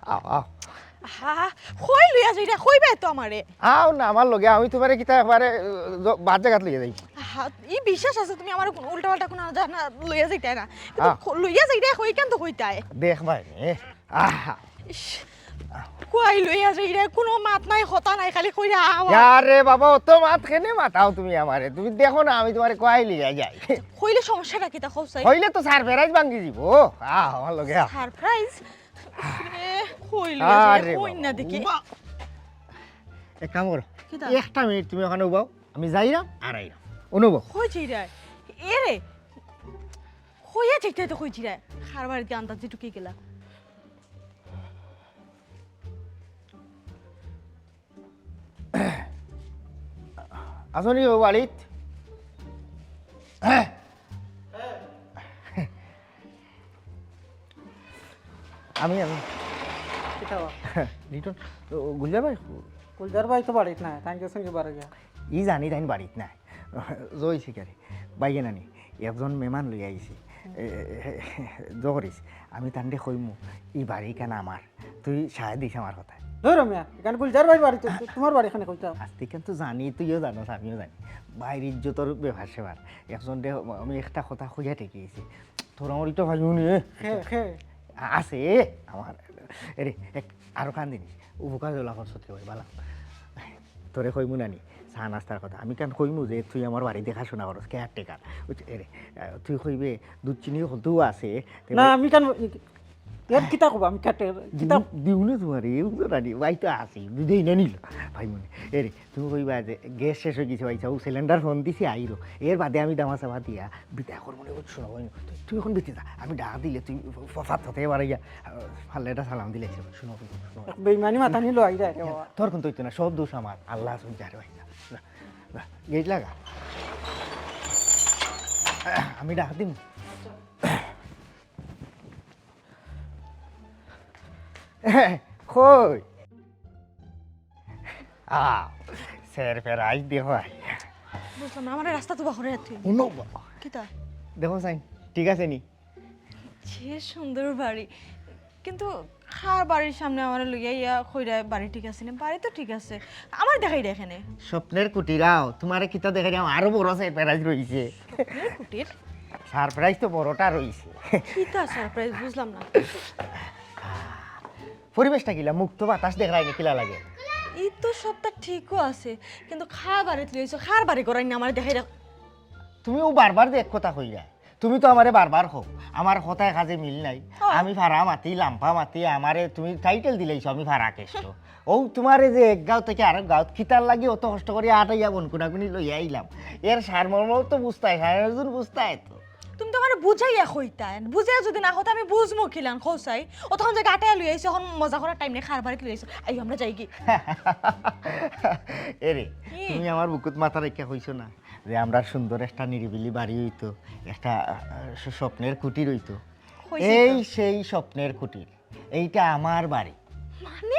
আও আও হা কই লইয়া যাইরা কইবে তো আমারে আও না আমার লগে আমি তোমারে কিতা একবারে বাদ জায়গাত লইয়া যাই হা ই বিশ্বাস আছে তুমি আমার উল্টা পাল্টা কোনো জানা লইয়া যাইতাই না আ। কিন্তু লইয়া যাইরা কই কেন তো কইতাই দেখ ভাই আহা ইস, কই লইয়া যাইরা কোনো মাত নাই হতা নাই খালি কইরা আরে বাবা অত মাত খেনে মাতাও তুমি আমারে তুমি দেখো না আমি তোমারে কয়াই লিয়া যাই কইলে সমস্যাটা কি তা খোসাই হইলে তো সারপ্রাইজ ভাঙ্গি দিব আমার লগে আও। সারপ্রাইজ কই লইয়া যাইরা আরে কই না দেখি এক কাম করো কিতা? একটা মিনিট তুমি ওখানে উবাও আমি যাইরাম আর আইরাম অনুভব কই যাইরা এরে কইয়া যাইতে তো কই যাইরা খারবার দি আন্দাজ ঢুকে গেলা আসনি ও বাড়িত আমি আমি কিতাবা রিটন গুলজার ভাই কুলদার ভাই তো বাড়িত না থ্যাংক ইউ সঙ্গে বাড়ি গিয়া ই জানি তাইন বাড়িত নাই জয় শিকারে বাইয়ে নানি একজন মেহমান লই আইছি জহরিস আমি তান্ডে কইমু ই বাড়ি কেন আমার তুই সাহায্য দিস আমার কথা ধর রমিয়া এখানে কুলদার ভাই বাড়ি তোমার বাড়ি এখানে কইতা আজকে কিন্তু জানি তুইও জানোস আমিও জানি বাইরের ইজ্জতর ব্যবহার সেবার একজন দে আমি একটা কথা খুঁজা ঠেকিয়েছি তোর আমার তো ভাই খে আছে আমার এরে এক আরো কান দিনি উপকার জলা সত্যি হয় বালা তোরে কইমু নানি চা নাস্তার কথা আমি কেন কইমু যে তুই আমার বাড়ি দেখাশোনা করস কেয়ারটেকার এরে তুই কইবে দুধ চিনিও হতেও আছে না আমি কেন এর কিতা কব আমি কাটে কিতা দিউনে তোমার এই রানি ভাই তো আসি দুধেই না নিল ভাই মনে এরে তুমি কইবা যে গ্যাস শেষ হয়ে গেছে ভাই চাও সিলিন্ডার ফোন দিছি আইরো এর বাদে আমি দামা চাপা দিয়া বিতা কর মনে করছো না ভাই তুই এখন বেঁচে যা আমি ডাক দিলে তুই ফাত ফাতে এবার ইয়া ফালে এটা সালাম দিলে শুনো শুনো বেইমানি মাথা নিলো আই যায় তোর কোন তুই না সব দোষ আমার আল্লাহ শুন যারে ভাই গেট লাগা আমি ডাক দিম কই স্যার ফের আজ দেহ বুঝলাম না আমার রাস্তা তো বাহরে তুই উনো কিতা দেখো সাইন ঠিক আছে নি যে সুন্দর বাড়ি কিন্তু খার বাড়ির সামনে আমার লইয়া ইয়া কইরা বাড়ি ঠিক আছে না বাড়ি তো ঠিক আছে আমার দেখাই এখানে স্বপ্নের কুটিরাও তোমার কিতা দেখা যাও আরো বড় সারপ্রাইজ রয়েছে কুটির সারপ্রাইজ তো বড়টা রয়েছে কিতা সারপ্রাইজ বুঝলাম না পরিবেশটা কিলা মুক্ত বাতাস দেখাই না কিলা লাগে এই তো সবটা ঠিকও আছে কিন্তু খার বাড়িতে লইছো খার বাড়ি করাই না আমার দেখাই তুমিও বারবার দেখ কথা কইরা তুমি তো আমারে বারবার হোক আমার কথায় কাজে মিল নাই আমি ভাড়া মাতি লাম্পা মাতি আমারে তুমি টাইটেল দিলেইছো আমি ভাড়া কেষ্ট ও তোমারে যে এক গাঁও থেকে আরেক গাঁও খিতার লাগি অত কষ্ট করে আটাইয়া বনকুনাকুনি লইয়া আইলাম এর সারমর্ম তো বুঝতাই সারাজন বুঝতাই তো তুমি তো আমার বুঝাইয়া কইতাই বুঝাইয়া যদি না হতো আমি বুঝমু খিলান খোসাই ও তখন যে গাটায় লই আইছো এখন মজা করার টাইম নেই খার বাড়িতে লই আইছো আই আমরা যাই কি এরে তুমি আমার বুকুত মাথা রেখা হইছো না যে আমরা সুন্দর একটা নিরিবিলি বাড়ি হইতো একটা স্বপ্নের কুটির হইতো এই সেই স্বপ্নের কুটির এইটা আমার বাড়ি মানে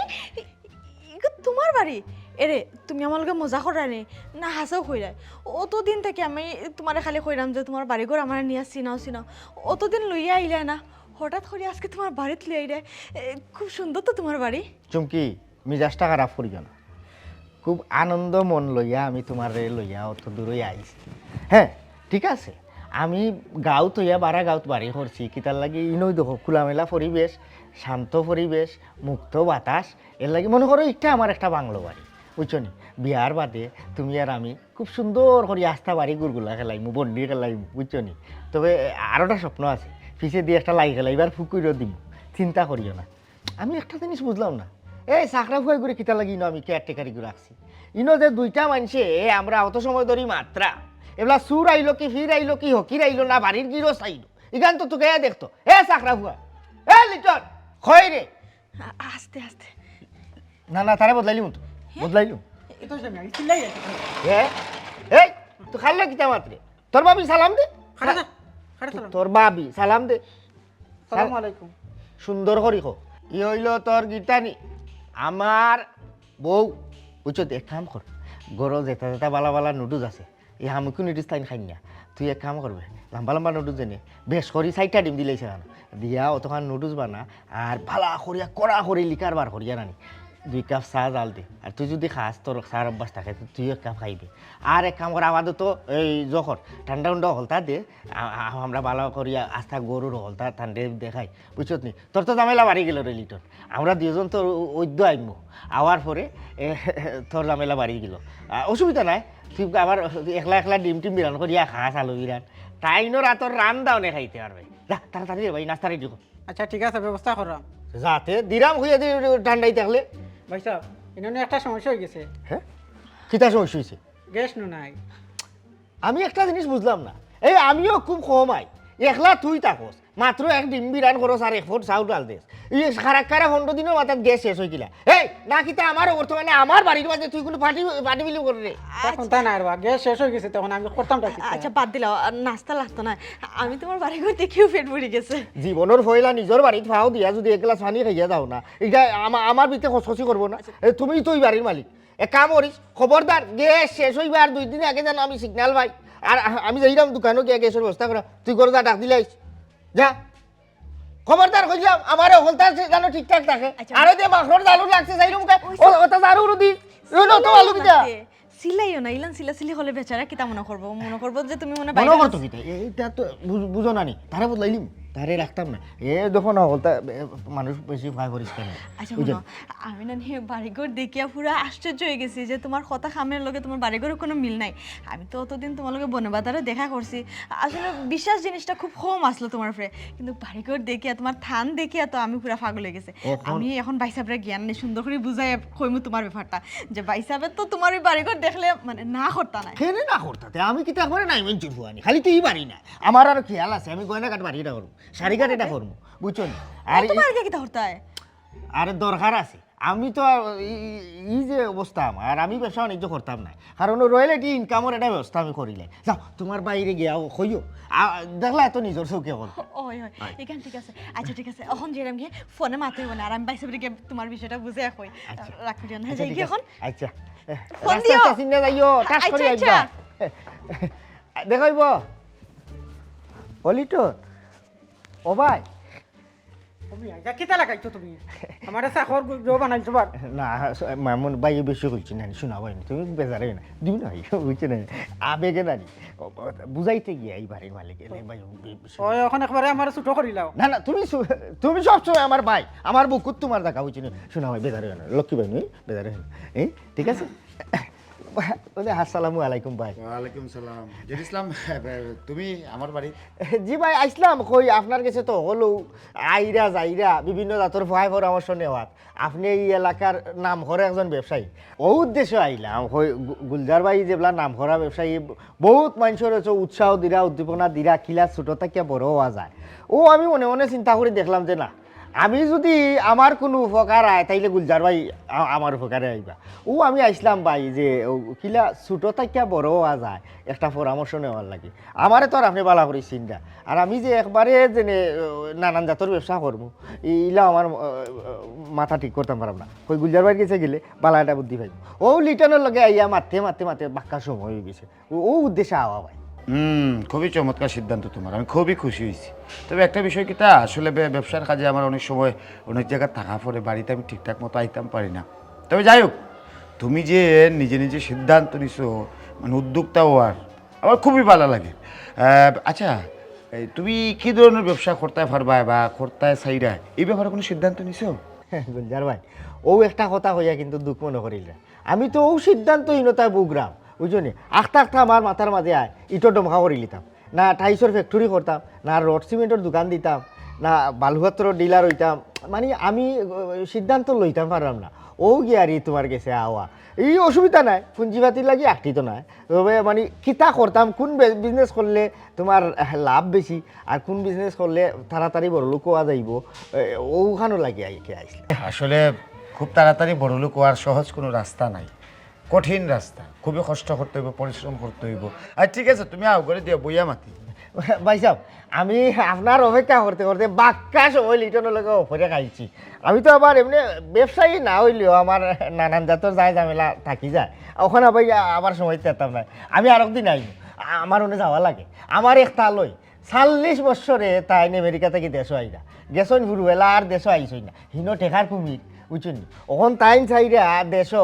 এগো তোমার বাড়ি এরে তুমি আমার লগে মজা করানি না হাসাও কইরাই অতদিন থেকে আমি তোমারে খালি কইরাম যে তোমার বাড়ি ঘর আমার নিয়া চিনাও চিনাও অতদিন লইয়া আইলে না হঠাৎ করে আজকে তোমার বাড়িতে লই আইলে খুব সুন্দর তো তোমার বাড়ি চুমকি মিজাজটা খারাপ করিও না খুব আনন্দ মন লইয়া আমি তোমার লইয়া অত দূরে আইছি হ্যাঁ ঠিক আছে আমি গাঁত হইয়া বারা গাঁত বাড়ি করছি কিতার লাগি ইনই দেখো খোলামেলা পরিবেশ শান্ত পরিবেশ মুক্ত বাতাস এর লাগি মনে করো এটা আমার একটা বাংলো বাড়ি বুঝছো নি বিয়ার বাদে তুমি আর আমি খুব সুন্দর করে আস্থা বাড়ি গুড়গুলা খেলাইমু বন্ডি খেলাইমু বুঝছো নি তবে আরোটা স্বপ্ন আছে পিছে দিয়ে একটা লাই খেলাইবার ফুকুইরও দিব চিন্তা করিও না আমি একটা জিনিস বুঝলাম না এই চাকরা ফুয়াই করে কিতা লাগি ইনো আমি কেয়ারটেকারি করে রাখছি ইনো যে দুইটা মানুষে আমরা অত সময় ধরি মাত্রা এগুলা সুর আইলো কি ফির আইলো কি হকির আইলো না বাড়ির গিরস আইলো ইগান তো তোকে দেখতো এ চাকরা ফুয়া এ লিটন খয় রে আস্তে আস্তে না না তারে বদলাইলিম তো বদলাইলুম এটা জানি আমি চিল্লাই যাই এ এই তো খাইলে কিতা মাত্রে তোর বাবি সালাম দে খাড়া যা খাড়া সালাম তোর বাবি সালাম দে আসসালামু আলাইকুম সুন্দর করি খো ই হইল তোর গীতানি আমার বউ বুঝছো দেখ কাম কর গরো যেটা যেটা বালা বালা নুডুস আছে এই হামুকু নুডলস তাই খাই না তুই এক কাম করবে লম্বা লম্বা নুডলস জানি বেশ করি 4টা ডিম দিলেই সেখানে দিয়া অতখান নুডলস বানা আর ভালা করিয়া কড়া করে লিকার বার করিয়া রানি 2 কাপ চা জাল দে আর তুই যদি খাস তোর চার অভ্যাস থাকে তুই 1 কাপ খাইবে আর এক কাম কর আপাতত এই যখন ঠান্ডা ঠান্ডা হলতা দে আমরা ভালো করিয়া আস্থা গরুর হলতা ঠান্ডা দেখাই বুঝছত নি তোর তো ঝামেলা বাড়ি গেল রে লিটন আমরা দুজন তোর ঐদ্য আইমু আওয়ার পরে তোর ঝামেলা বাড়ি গেল অসুবিধা নাই তুই আবার একলা একলা ডিম টিম বিরান করিয়া খাস আলু বিরান তাই নো রাতর রান দাওনে খাইতে পারবে যা তাড়াতাড়ি ভাই নাস্তা রেডি কর আচ্ছা ঠিক আছে ব্যবস্থা করলাম যাতে দিরাম হইয়া দি ঠান্ডাই থাকলে ভাই সাহেব এখানে একটা সমস্যা হয়ে গেছে হ্যাঁ কিতা সমস্যা হয়েছে গ্যাস নো নাই আমি একটা জিনিস বুঝলাম না এই আমিও খুব কমাই একলা তুই থাকস মাত্র এক ডিম বিরান করস আর 1 ফুট চাউল ডাল দেস এই খারাপ 15 দিনের মাথায় গ্যাস শেষ হয়ে গেলা এই না কিতা আমার বর্তমানে আমার বাড়ির মাঝে তুই কোনো পার্টি বিলি করে রে তখন তা নাই রা গ্যাস শেষ হয়ে গেছে তখন আমি করতাম কি আচ্ছা বাদ দিলাও আর নাস্তা লাগতো না আমি তোমার বাড়ি ঘর দেখিও পেট ভরে গেছে জীবনের ফয়লা নিজের বাড়িত ফাও দিয়া যদি 1 গ্লাস পানি খাইয়া যাও না এটা আমার ভিতরে খসখসি করবো না তুমি তো ওই বাড়ির মালিক এক কাম করিস খবরদার গ্যাস শেষ হইবে আর 2 দিন আগে যেন আমি সিগন্যাল পাই আর আমি যাইলাম দোকানে গিয়ে গ্যাসের ব্যবস্থা করা তুই করে যা ডাক দিলাইস যা খবরদার কইলাম আমারে হলতা যেন ঠিকঠাক থাকে আর ওই যে মাখরর জালু লাগছে যাইরুম ওটা জারু দি রইলো তো আলু বিটা সিলাইও না ইলান সিলাসিলি হলে বেচারা কিতা মনে করবো যে তুমি মনে মনে করতো কিতা এইটা তো বুঝো না নি তারে বদলাইলিম তারে রাখতাম না দেখো না হলতা মানুষ বেশি ভয় করিস কেন আচ্ছা শোনো আমি না নিয়ে বাড়িঘর দেখিয়া পুরো আশ্চর্য হয়ে গেছি যে তোমার কথা খামের লগে তোমার বাড়িঘরের কোনো মিল নাই আমি তো অতদিন তোমার লগে বনবাজারে দেখা করছি আসলে বিশ্বাস জিনিসটা খুব কম আসলো তোমার উপরে কিন্তু বাড়িঘর দেখিয়া তোমার থান দেখিয়া তো আমি পুরা পাগল হয়ে গেছে আমি এখন বাইসাবরে জ্ঞান নেই সুন্দর করে বুঝাই কইমু তোমার ব্যাপারটা যে বাইসাবে তো তোমার ওই বাড়িঘর দেখলে মানে না করতা না কেন না করতাতে আমি কি একবারে নাই মেন চুরফুয়ানি খালি তুই বাড়ি না আমার আর খেয়াল আছে আমি গয়না কাট বাড়িটা করবো শাড়ি কাট এটা করবো বুঝছো না আর তোমার কি কিতা করতে হয় আর দরকার আছে আমি তো এই যে অবস্থা আমার আমি ব্যবসা বাণিজ্য করতাম না কারণ রয়্যালিটি ইনকামের একটা ব্যবস্থা আমি করিলে যাও তোমার বাইরে গিয়া কইও দেখলা এত নিজের চৌকে বল ওই ওই এখান ঠিক আছে আচ্ছা ঠিক আছে এখন যেরাম গিয়ে ফোনে মাতে বলে আর আমি বাইসে গিয়ে তোমার বিষয়টা বুঝে কই রাখি দিও না যাই কি এখন আচ্ছা ফোন দিও চিন্তা যাইও টাস করে আইবা দেখাইব বলি তো ও ভাই তুমি আইজা কিতা লাগাইছো তুমি আমারে চাকর জো বানাইছো বার না মামুন ভাই বেশি কইছি না শোনা ভাই তুমি বেজারে না দিও না বুঝছে না আবেগে না বুঝাইতে গিয়ে এই বাড়ির মালিক এলে ভাই ওই এখন একবারে আমারে ছোট করিলাও না না তুমি সবসময় আমার ভাই আমার বুকুত তোমার দেখা বুঝছি না শোনা ভাই বেজারে না লক্ষ্মী ভাই নই বেজারে এই ঠিক আছে আসসালামু আলাইকুম ভাই ওয়ালাইকুম সালাম জেদ ইসলাম তুমি আমার বাড়ি জি ভাই আসলাম কই আপনার কাছে তো হলো আইরা যাইরা বিভিন্ন জাতর ভয় পরামর্শ নেওয়ার আপনি এই এলাকার নাম করা একজন ব্যবসায়ী ও উদ্দেশ্যে আইলাম কই গুলজার ভাই যেগুলা নাম করা ব্যবসায়ী বহুত মানুষের হচ্ছে উৎসাহ দিরা উদ্দীপনা দিরা কিলা ছোট থেকে বড় হওয়া যায় ও আমি মনে মনে চিন্তা করে দেখলাম যে না আমি যদি আমার কোনো উপকার আয় তাইলে গুলজার ভাই আমার উপকারে আইবা ও আমি আইসলাম ভাই যে কিলা ছোটো থাকিয়া বড় হওয়া যায় একটা পরামর্শ নেওয়ার লাগে আমারে তো আর আপনি বালা করি চিন্তা আর আমি যে একবারে যে নানান জাতের ব্যবসা করবো এইলা আমার মাথা ঠিক করতাম পারব না ওই গুলজার ভাই গেছে গেলে বালা একটা বুদ্ধি পাইব ও লিটনের লগে আইয়া মারতে মারতে মারতে বাক্কা সময় হয়ে গেছে ও উদ্দেশ্যে আওয়া ভাই খুবই চমৎকার সিদ্ধান্ত তোমার আমি খুবই খুশি হয়েছি তবে একটা বিষয় কি তা আসলে ব্যবসার কাজে আমার অনেক সময় অনেক জায়গায় থাকা পড়ে বাড়িতে আমি ঠিকঠাক মতো আইতাম পারি না তবে যাই হোক তুমি যে নিজে নিজে সিদ্ধান্ত নিছো মানে উদ্যোক্তা হওয়ার আমার খুবই ভালো লাগে আচ্ছা তুমি কী ধরনের ব্যবসা করতে পারবা বা করতে চাইরা এই ব্যাপারে কোনো সিদ্ধান্ত নিছো গুলজার ভাই ও একটা কথা হইয়া কিন্তু দুঃখ মনে করিল আমি তো ও সিদ্ধান্তহীনতায় বুগরাম বুঝলি আখতা আখতা আমার মাথার মাঝে আয় ইটো ডমকা করে নিতাম না টাইসর ফ্যাক্টরি করতাম না রড সিমেন্টের দোকান দিতাম না বালুঘাত্র ডিলার হইতাম মানে আমি সিদ্ধান্ত লইতাম পারলাম না ও গিয়ারি তোমার কাছে আওয়া এই অসুবিধা নাই পুঁজিপাতির লাগি একটি তো নাই তবে মানে কিতা করতাম কোন বিজনেস করলে তোমার লাভ বেশি আর কোন বিজনেস করলে তাড়াতাড়ি বড় লোক হওয়া যাইব ওখানো লাগি আইসলে আসলে খুব তাড়াতাড়ি বড় লোক হওয়ার সহজ কোনো রাস্তা নাই কঠিন রাস্তা খুবই কষ্ট করতে হইব পরিশ্রম করতে হইব আর ঠিক আছে তুমি আও করে দিও বইয়া মাতি ভাই সাহেব আমি আপনার অপেক্ষা করতে করতে বাক্কা সময় লিটনের লগে অফরে খাইছি। আমি তো আবার এমনি ব্যবসায়ী না হইলেও আমার নানান জাতের যায় ঝামেলা থাকি যায়, ওখানে ভাই আবার সময় পেতাম না। আমি আর একদিন আইব, আমার ওনে যাওয়া লাগে। আমার একটা লই 40 বছরে তাই আমেরিকা থেকে দেশও আইরা গেছন ফুরুবেলা আর দেশও আইসই না, হিনো টেকার কুমির বুঝছেন। ওখান টাইম চাইরা দেশও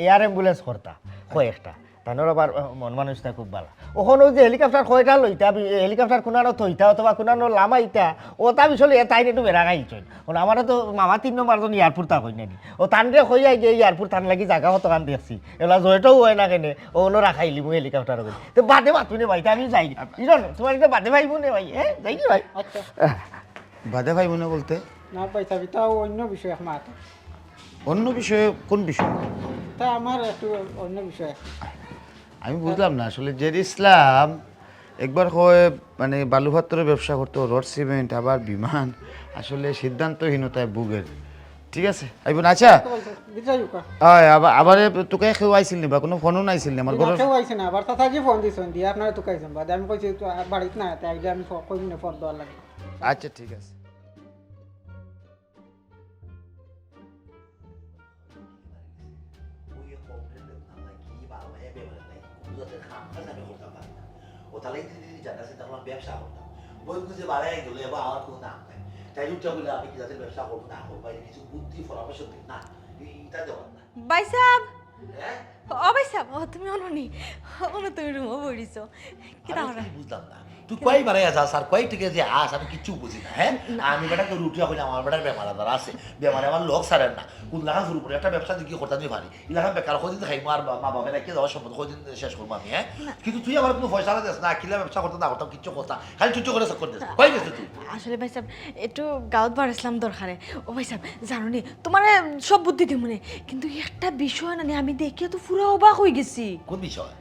এয়ার অ্যাম্বুলেন্স করতা কয়েকটা, তানোর আবার মন মানুষটা খুব ভালো। ওখানে যে হেলিকপ্টার কয়টা লইতা হেলিকপ্টার কোনানো থইতা অথবা কোনানো লামাইতা ও তা বিষয়ে তাই একটু বেড়া খাইছেন। আমারও তো মামা 3 নম্বর জন এয়ারপোর্ট তা কই নানি ও তানরে কই যাই গিয়ে এয়ারপোর্ট তান লাগি জায়গা হতো কান দেখছি এলা জয়টাও হয় না কেনে ও রাখাইলি মু হেলিকপ্টার কই তো বাদে বাতুনে ভাই আমি যাই ইরন তোমার একটা বাদে ভাইবো নে ভাই হ্যাঁ যাই কি ভাই। আচ্ছা বাদে ভাই মনে বলতে না ভাই সাহেব তাও অন্য বিষয় আমার অন্য বিষয়ে কোন বিষয়? তা আমার একটু অন্য বিষয়। আমি বুঝলাম না আসলে। জের ইসলাম একবার হয় মানে বালুভাত্তরের ব্যবসা করতো, রড সিমেন্ট, আবার বিমান, আসলে সিদ্ধান্তহীনতায় বুগের। ঠিক আছে আইবন। আচ্ছা আবার আবার তোকে কেউ আইছিল নি বা কোনো ফোনও নাইছিল নি আমার ঘরে? কেউ আইছে না, আবার তাতা কি ফোন দিছেন দিয়ে আপনারা তো কাইছেন বাদে আমি কইছি বাড়িতে না তাই আমি কই না ফোন দেওয়ার লাগে। আচ্ছা ঠিক আছে। ব্যবসা করতাম বই খুঁজে বাড়াই গেল এবার আমার কোনো নাম নাই, তাই উঠে বলে আমি কি যাতে ব্যবসা করবো না করবো কিছু বুদ্ধি পরামর্শ দিন না, এটা দেওয়ার না। ভাই সাহেব হ্যাঁ ও ভাই সাহেব তুমি অননি তুমি রুমও বইছো কি আমি তাহলে কি বুঝলাম না, তুই কয় বারে যাস আর কয় থেকে যে আস আমি কিচ্ছু বুঝি না। হ্যাঁ আমি বেটাকে রুটি হইলে আমার বেটার বেমার আদার আছে, বেমারে আমার লোক সারেন না, কোন লাখা শুরু করে একটা ব্যবসা দিকে করতে আমি পারি এলাকা বেকার কদিন খাইবো আর মা বাবা রেখে যাওয়ার সম্পদ কদিন শেষ করবো আমি। হ্যাঁ কিন্তু তুই আমার কোনো পয়সা দিস না, কিলা ব্যবসা করতে না করতাম কিচ্ছু কথা খালি চুচু করে চক্কর দিস, কয় গেছে তুই? আসলে ভাই সাহেব একটু গাঁত বাড়াইছিলাম দরকারে। ও ভাই সাহেব জানো নি তোমার সব বুদ্ধি দিই মনে, কিন্তু একটা বিষয় না আমি দেখে তো পুরো অবাক হয়ে গেছি। কোন বিষয়?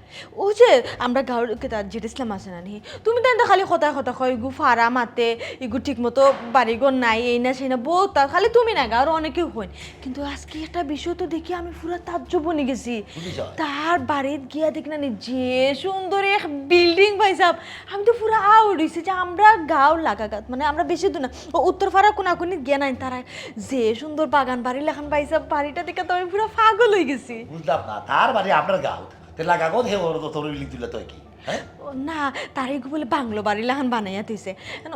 ও যে আমরা গাঁর যেটা ইসলাম আছে না নি তুমি তো খালি কথা কথা কয় ইগু ফাড়া মাতে ইগু ঠিক মতো বাড়িঘর নাই এই না সেই না বহুত খালি তুমি না গাঁর অনেকেও হইন, কিন্তু আজকে একটা বিষয় তো দেখি আমি পুরো তাজ্জব বনে গেছি। তার বাড়িতে গিয়া দেখি না যে সুন্দর এক বিল্ডিং ভাই সাহেব, আমি তো পুরো আউট হয়েছি যে আমরা গাঁও লাগাগাত মানে আমরা বেশি দূর না ও উত্তর ফাড়া কোনাকুনি গিয়া নাই তারা যে সুন্দর বাগান বাড়ি লেখান ভাই সাহেব, বাড়িটা দেখে তো আমি পুরো পাগল হয়ে গেছি। বুঝলাম না তার বাড়ি আপনার গাঁও লাগাগত হে ওর তো তোর বিল্ডিং তুলে তো কি? হ্যাঁ না তার এগু বলে বাংলো বাড়ি লাহান বানাইয়া দিছে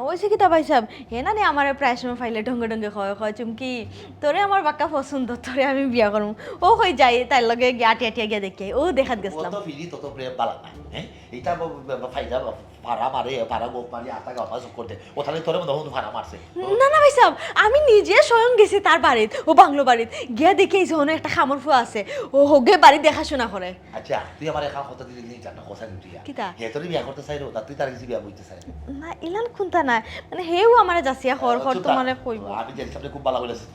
ওইসে কি তা ভাই সাহেব হে না নি আমার প্রায় সময় ফাইলে ঢঙ্গে ঢঙ্গে খাওয়া খাওয়া চুমকি তোরে আমার বাক্কা পছন্দ তোরে আমি বিয়া করবো ও হয়ে যাই তার লগে গিয়ে আটিয়া টিয়া গিয়া দেখি ও দেখাত গেছিলাম। তো ফিরি তত প্রেম বালা নাই। হ্যাঁ এইটা ফাইদা ভাড়া মারে ভাড়া গোপ মারি আটা গাওয়া সব করতে ওখানে তোরে মনে হয় ভাড়া মারছে। না না ভাই সাহেব আমি নিজে স্বয়ং গেছি তার বাড়িত ও বাংলো বাড়িত গিয়া দেখে এই যে একটা খামর ফুয়া আছে ও হোগে বাড়ি দেখাশোনা করে। আচ্ছা তুই আমার এখন কথা দিলি জানা কথা দিলি কিতা হে তোর বিয়া করতে চাই রে তুই তার কিছু বিয়া বইতে চাই না ইলান খুনতা না মানে হেও আমার যাচিয়া হর হর তো মানে কইব আমি জানি সামনে খুব ভালো হইলেছে।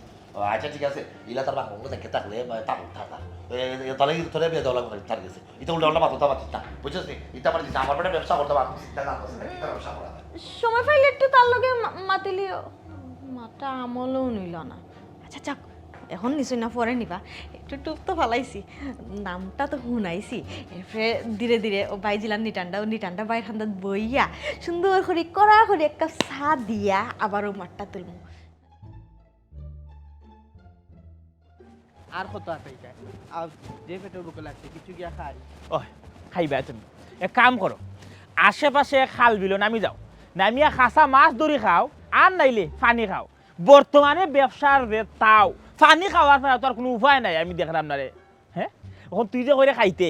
আচ্ছা ঠিক আছে ইলা তার বাংলো দেখে থাকলে তার থাকা তাহলে তোরে বিয়া দেওয়া লাগবে তার গেছে এটা উল্টা উল্টা মাথা মাথা না বুঝছিস নি এটা আমার আমার বেটা ব্যবসা করতে পারবো চিন্তা না করছে এটা ব্যবসা করা সময় পাইলে একটু তার লগে মাতিলি মাটা আমলও নিল না। আচ্ছা যাক এখন নিশ্চয় না পরে নিবা একটু টুপ তো ফালাইছি নামটা তো শুনাইছি এরপরে ধীরে ধীরে ও বাইজিলাম নিটানটা বাইর খান্দাত বইয়া সুন্দর করে কড়া করে একটা চা দিয়া আবার ও মাঠটা তুলব। আর কত আছে এটা আর যে পেটের বুকে লাগছে কিছু গিয়া খাই ও খাইবা তুমি এক কাম করো আশেপাশে খাল বিলো নামি যাও নামিয়া খাসা মাছ ধরি খাও আর নাইলে পানি খাও। বর্তমানে ব্যবসার যে তাও পানি খাওয়ার ছাড়া তো আর কোনো উপায় নাই আমি দেখলাম না রে। হ্যাঁ এখন তুই যে করে খাইতে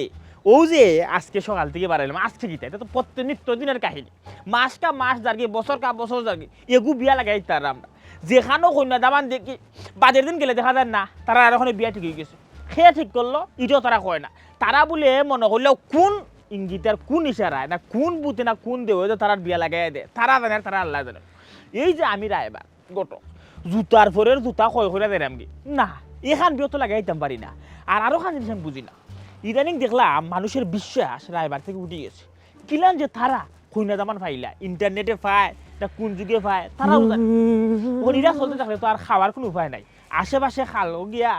ও যে আজকে সকাল থেকে বাড়াইলাম আজকে গীতা এটা তো প্রত্যেক নিত্য দিনের কাহিনী মাস কা মাস যার্গে বছর কা বছর যার্গে এগু বিয়া লাগাই তার আমরা যেখানেও কন্যা দামান দেখি বাজের দিন গেলে দেখা যায় না তারা আর ওখানে বিয়া ঠিক হয়ে গেছে খেয়ে ঠিক করলো এটাও তারা কয় না তারা বলে মনে করলেও কোন ইঙ্গিতের কোন ইশারায় না কোন বুতে না কোন দেব তারা বিয়া লাগাই দেয় তারা জানে তারা আল্লাহ জানে। এই যে আমি রায়বার গত জুতার ফরের জুতা কয় করে দেয় আমি না এখান বিয়ে তো লাগাইতাম পারি না। আর আরো খান জিনিস আমি বুঝি না ইদানিং দেখলাম মানুষের বিশ্বাস রায়বার থেকে উঠে গেছে কিলান যে তারা কইনা দামান ফাইলা ইন্টারনেটে পায় না কোন যুগে পায় তারাও জানে হরিরা চলতে থাকলে তো আর খাওয়ার কোনো উপায় নাই আশেপাশে খাল গিয়া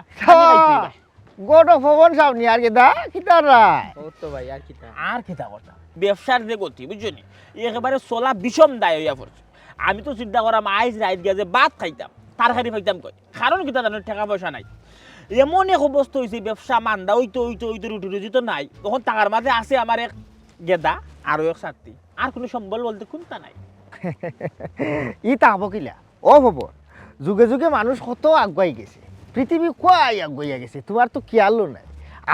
গোটো ফবন সামনি আর গেদা কিতার রায় ও তো ভাই আর কিতা আর কিতা কথা ব্যবসার যে গতি বুঝছো নি একেবারে চলা বিষম দায় হইয়া পড়ছে আমি তো চিন্তা করাম আইজ রাইত গিয়া যে ভাত খাইতাম তরকারি খাইতাম কই কারণ কিতা জানো টাকা পয়সা নাই এমন এক অবস্থা হয়েছে ব্যবসা মান্দা ওইতো রুটি রুজি তো নাই তখন টাকার মাঝে আছে আমার এক গেদা আরো এক সাথী আর কোনো সম্বল বলতে কোনটা নাই ই তাহব কিলা ও খবর যুগে যুগে মানুষ কত আগুয়াই গেছে পৃথিবী খুয়াই আগুয়াইয়া গেছে তোমার তো খেয়ালও নাই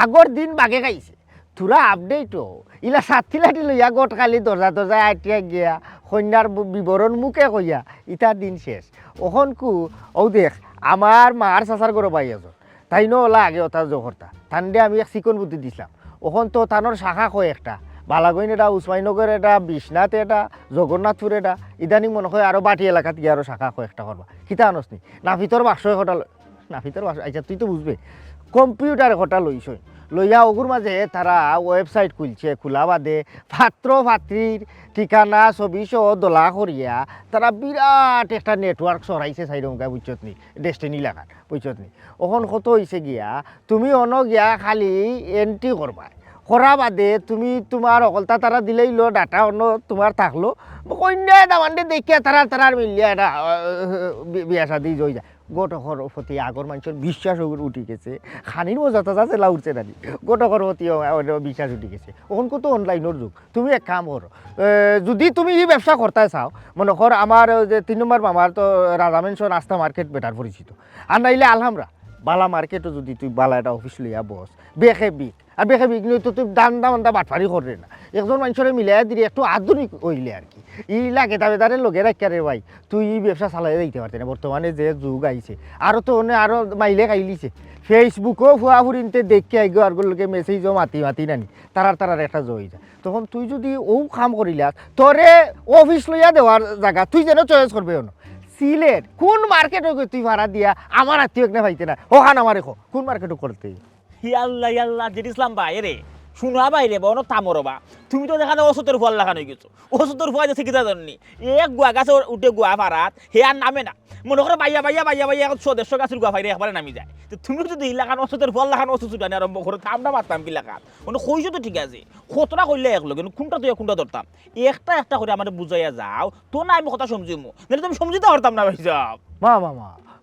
আগর দিন বাগে খাইছে তোরা আপডেটও ইলা সাথী লাঠি লইয়া গোট খালি দরজা আটিয়া গিয়া কন্যার বিবরণ মুখে কইয়া ইটার দিন শেষ ওখন কু ও দেখ আমার মার চাচার গরো পাই আছো তাই ন ওলা আগে ওটা জহরতা তান্ডে আমি এক চিকন বুদ্ধি দিছিলাম ওখন তো তানোর শাখা কয় একটা বালাগইন এটা উসমাইনগর এটা বিশ্বনাথ এটা জগন্নাথপুর এটা ইদানিং মনে হয় আরও বাটি এলাকাত গিয়ে আরও শাখা কয় একটা করবা কিতা আনস নি নাফিতর বাক্স একটা নাফিতর বাক্স আচ্ছা তুই তো বুঝবে কম্পিউটার একটা লইছই লইয়া ওগুর মাঝে তারা ওয়েবসাইট খুলছে খোলা বাদে পাত্র পাত্রীর ঠিকানা ছবি সহ দোলা করিয়া তারা বিরাট একটা নেটওয়ার্ক সরাইছে সাইডমকা বুঝছত নি ডেস্টিনি লাগান বুঝছত নি ওখন কত হয়েছে গিয়া তুমি অন গিয়া খালি এন্ট্রি করবা করা বাদে তুমি তোমার অকলতা তারা দিলেই লো ডাটা অন্য তোমার থাকলো কন্যা দামান্ডে দেখিয়া তারার মিলিয়া এটা বিয়া শাদি জয় যায় গোটকর প্রতি আগর মানুষের বিশ্বাস উঠি গেছে খানির মজা তাজা চেলা উঠছে নানি গোটকর প্রতি বিশ্বাস উঠি গেছে ওখান কত অনলাইনের যুগ তুমি এক কাম করো যদি তুমি এই ব্যবসা করতে চাও মনে কর আমার যে 3 নম্বর মামার তো রাজা মেনশন আস্থা মার্কেট বেটার পরিচিত আর নাইলে আলহামরা বালা মার্কেটও যদি তুই বালা একটা অফিস লইয়া বস বেখে বিক আর বেখে বিক নিয়ে তো তুই দাম বাটফারি করবে না একজন মানুষের মিলাই দিলে একটু আধুনিক হইলে আর কি ইলা গেতা বেতারে লগে রাখারে ভাই তুই এই ব্যবসা চালাই দিতে পারতে না বর্তমানে যে যুগ আইছে আরও তো অন্য আরও মাইলে খাইলিছে ফেসবুকও ফুয়া ফুরিনতে দেখে আইগো আর লোকে মেসেজও মাতি নানি তারার একটা জয় যায় তখন তুই যদি ও কাম করিলা তোরে অফিস লইয়া দেওয়ার জায়গা তুই যেন চয়েস করবে অন্য সিলেট কোন মার্কেটে তুই ভাড়া দিয়া আমার আত্মীয় না পাইতে না ওখান আমার রেখো কোন মার্কেটও করতে ইয়াল্লা যে ইসলাম ভাই রে শুনা বাইরে বনো তামরবা তুমি তো দেখানো ওষুধের ফল লাগানো গেছো ওষুধের ফল আছে কিতা জানি এক গুয়া গাছে উঠে গুয়া পারাত হে আর নামে না মনে করে বাইয়া এখন 100 গাছের গুয়া ফাইরে একবারে নামি যায় তো তুমি যদি লাগানো ওষুধের ফল লাগানো ওষুধ উঠানি আরম্ভ করে থামটা মারতাম কি লাগাত মানে কইছো তো ঠিক আছে কতটা করলে এক লগে কোনটা তুই কোনটা ধরতাম একটা করে আমার বুঝাইয়া যাও তো না আমি কথা সমঝিমু নাহলে তুমি সমঝিতে পারতাম না ভাই যাব মা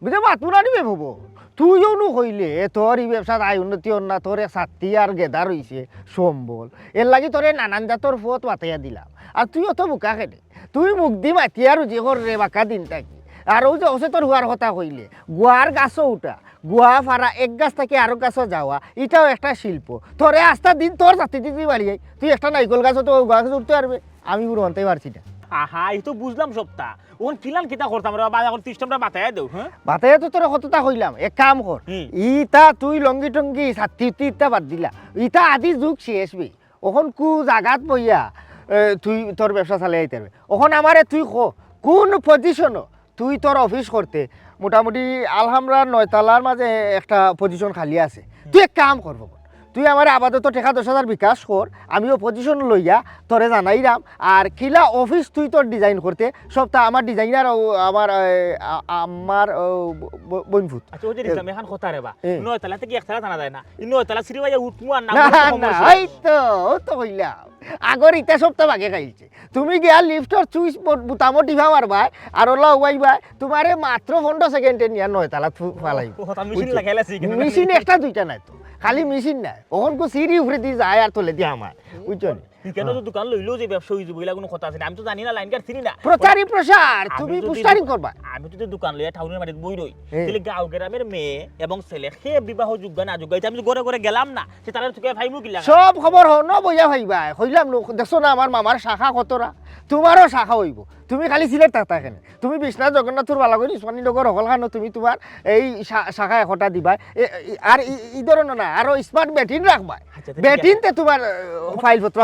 বুঝে মাতুরা নিবে ভাবো তুইও নু হইলে তোর এই ব্যবসার আয় উন্নতি না তোর ছাত্রী আর গেদা রইছে সম্বল এর লাগি তোরে নানান জাতর ফত মাতাইয়া দিলাম আর তুই অত বোকা খেলে তুই মুখ দি মাতি আর যে রে বাঁকা দিন থাকি আর ওই যে ওসে তোর হুয়ার কথা কইলে গুয়ার গাছও উঠা গুয়া ফারা এক গাছ থেকে আরো গাছও যাওয়া এটাও একটা শিল্প তোরে আস্তা দিন তোর ছাত্রী দিদি বাড়িয়ে তুই একটা নাইকল গাছও তো গাছ উঠতে পারবে আমি পুরো আনতে পারছি না আহা এই তো বুঝলাম সবটা ওন কিলান কিতা করতাম রে বাবা এখন সিস্টেমটা বাতায়া দেও হ্যাঁ বাতায় তো তোর কতটা কইলাম এক কাম কর ইটা তুই লঙ্গি টঙ্গি ছাত্রী ইটা বাদ দিলা ইটা আদি যুগ শেষবি ওখন কু জাগাত বইয়া তুই তোর ব্যবসা চালাই আইতে পারবে ওখন আমারে তুই কোন পজিশনও তুই তোর অফিস করতে মোটামুটি আলহামরা 9 তলার মাঝে একটা পজিশন খালি আছে তুই এক কাম করবো তুই আমার আপাতত টাকা 10,000 বিকাশ কর আমিও পজিশন লইয়া তোরে জানাইরাম আর কিলা অফিস তুই তোর ডিজাইন করতে সবটা আমার ডিজাইনার আমার বনফুত আচ্ছা ওই যে ইসলাম এখন কথা রে বা 9 তলা থেকে 1 তলা জানা যায় না 9 তলা সিঁড়ি বাইয়া উঠমু আর নাম এই তো কইলাম আগর ইটা সপ্তাহ বাগে খাইছে তুমি গিয়া লিফটর চুইস বুতামো টিভা মারবা আর ওলা উবাইবা তোমারে মাত্র 15 সেকেন্ডে নিয়া 9 তলা ফালাই মেশিন লাগাইলাছি মেশিন একটা দুইটা নাই তো খালি মেশিন নাই ওখান কো সিঁড়ি উপরে দিয়ে যায় আর তোলে দিয়ে আমার বুঝছো কেন তো দোকান লইলো যে ব্যবসা হইছে বইলা কোনো কথা আছে না আমি তো জানি না লাইন কার চিনি না প্রচারই প্রসার তুমি পোস্টারিং করবা আমি তো দোকান লইয়া টাউনের মাঝে বই রই তাহলে গাঁও গ্রামের মেয়ে এবং ছেলে সে বিবাহ যোগ্য না যোগ্য আমি তো ঘরে গেলাম না সে তারা তোকে ভাইমু কি লাগা সব খবর হো না বইয়া ভাইবা কইলাম দেখছো না আমার মামার শাখা কতরা তোমারও শাখা হইব তুমি খালি সিলেট থাকতা এখানে তুমি বিশ্বনাথ জগন্নাথপুর বালাগড়ি ইসমানীনগর হলখানো তুমি তোমার এই শাখা একটা দিবা আর এই ধরনের না আরো স্মার্ট ব্যাটিন রাখবা ব্যাটিনতে তোমার ফাইল পত্র